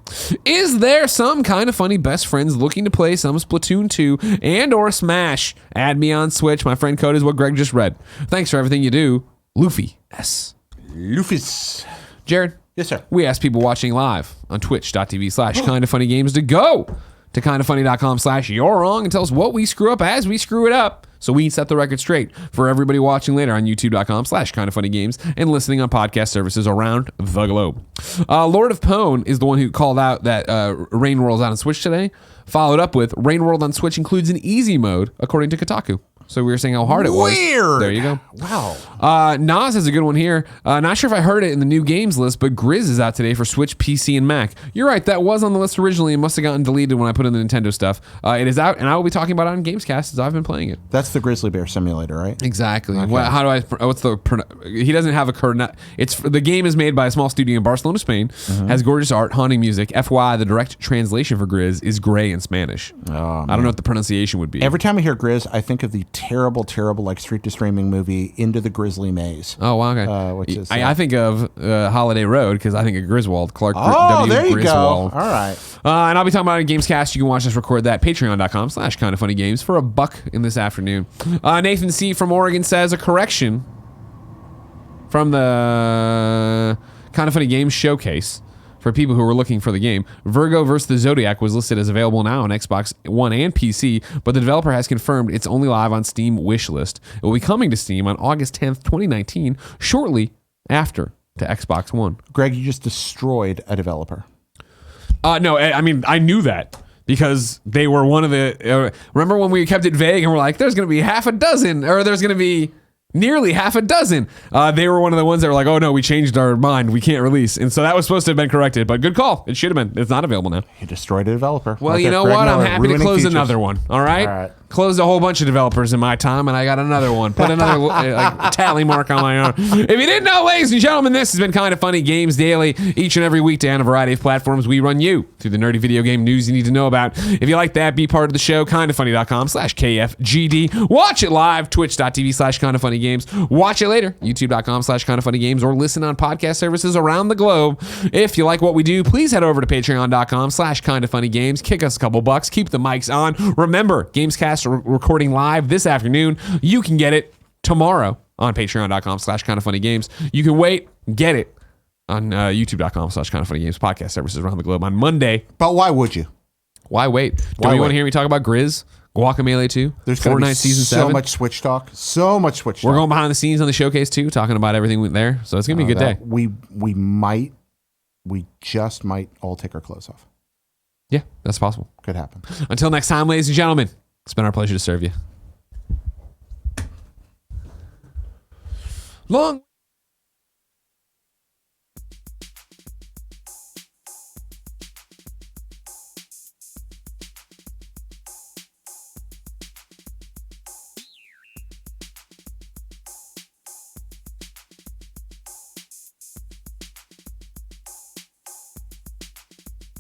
Is there some kind of funny best friends looking to play some Splatoon 2 and or Smash? Add me on Switch. My friend code is what Greg just read. Thanks for everything you do. LuffyS. LuffyS. Jared? Yes, sir. We asked people watching live on twitch.tv/kindoffunnygames to go to kindoffunny.com/you're wrong and tell us what we screw up as we screw it up, so we can set the record straight for everybody watching later on youtube.com/kindoffunnygames and listening on podcast services around the globe. Lord of Pwn is the one who called out that Rain World's out on Switch today. Followed up with Rain World on Switch includes an easy mode, according to Kotaku. So we were saying how hard it was. Weird. There you go. Wow. Nas has a good one here. Not sure if I heard it in the new games list, but Grizz is out today for Switch, PC, and Mac. You're right. That was on the list originally and must have gotten deleted when I put in the Nintendo stuff. It is out, and I will be talking about it on Gamescast as I've been playing it. That's the Grizzly Bear simulator, right? Exactly. Okay. He doesn't have the game is made by a small studio in Barcelona, Spain, has gorgeous art, haunting music. FYI, the direct translation for Grizz is gray in Spanish. Oh, I don't know what the pronunciation would be. Every time I hear Grizz, I think of the terrible, like street to streaming movie, Into the Grizzly Maze. Oh, wow, okay. Which is I think of Holiday Road because I think of Griswold, Clark Oh, W. there you Griswold. go. All right. And I'll be talking about it in Gamescast. You can watch us record that. Patreon.com/kindoffunnygames for $1 in this afternoon. Nathan C. from Oregon says a correction from the Kind of Funny Games showcase. For people who are looking for the game, Virgo vs. the Zodiac was listed as available now on Xbox One and PC, but the developer has confirmed it's only live on Steam wishlist. It will be coming to Steam on August 10th, 2019, shortly after to Xbox One. Greg, you just destroyed a developer. No, I mean, I knew that because they were one of the... remember when we kept it vague and we're like, there's going to be half a dozen, or there's going to be... nearly half a dozen. They were one of the ones that were like, oh no, we changed our mind. We can't release. And so that was supposed to have been corrected, but good call. It should have been. It's not available now. You destroyed a developer. Well, you know what? I'm happy to close another one. All right? All right. Closed a whole bunch of developers in my time, and I got another one. Put another tally mark on my own. If you didn't know, ladies and gentlemen, this has been Kind of Funny Games Daily. Each and every weekday on a variety of platforms, we run you through the nerdy video game news you need to know about. If you like that, be part of the show. kindoffunny.com/KFGD. Watch it live. Twitch.tv/kindoffunnygames. Watch it later. YouTube.com/kindoffunnygames, or listen on podcast services around the globe. If you like what we do, please head over to Patreon.com/kindoffunnygames. Kick us a couple bucks. Keep the mics on. Remember, Gamescast recording live this afternoon. You can get it tomorrow on Patreon.com/kindoffunnygames. You can wait, get it on YouTube.com/kindoffunnygames, podcast services around the globe on Monday. But why would you? Why wait? Don't you want to hear me talk about Grizz? Guacamelee 2? There's Fortnite Season 7? So much Switch talk. So much Switch talk. We're going behind the scenes on the showcase too, talking about everything there. So it's going to be a good day. We just might all take our clothes off. Yeah, that's possible. Could happen. Until next time, ladies and gentlemen, it's been our pleasure to serve you. Long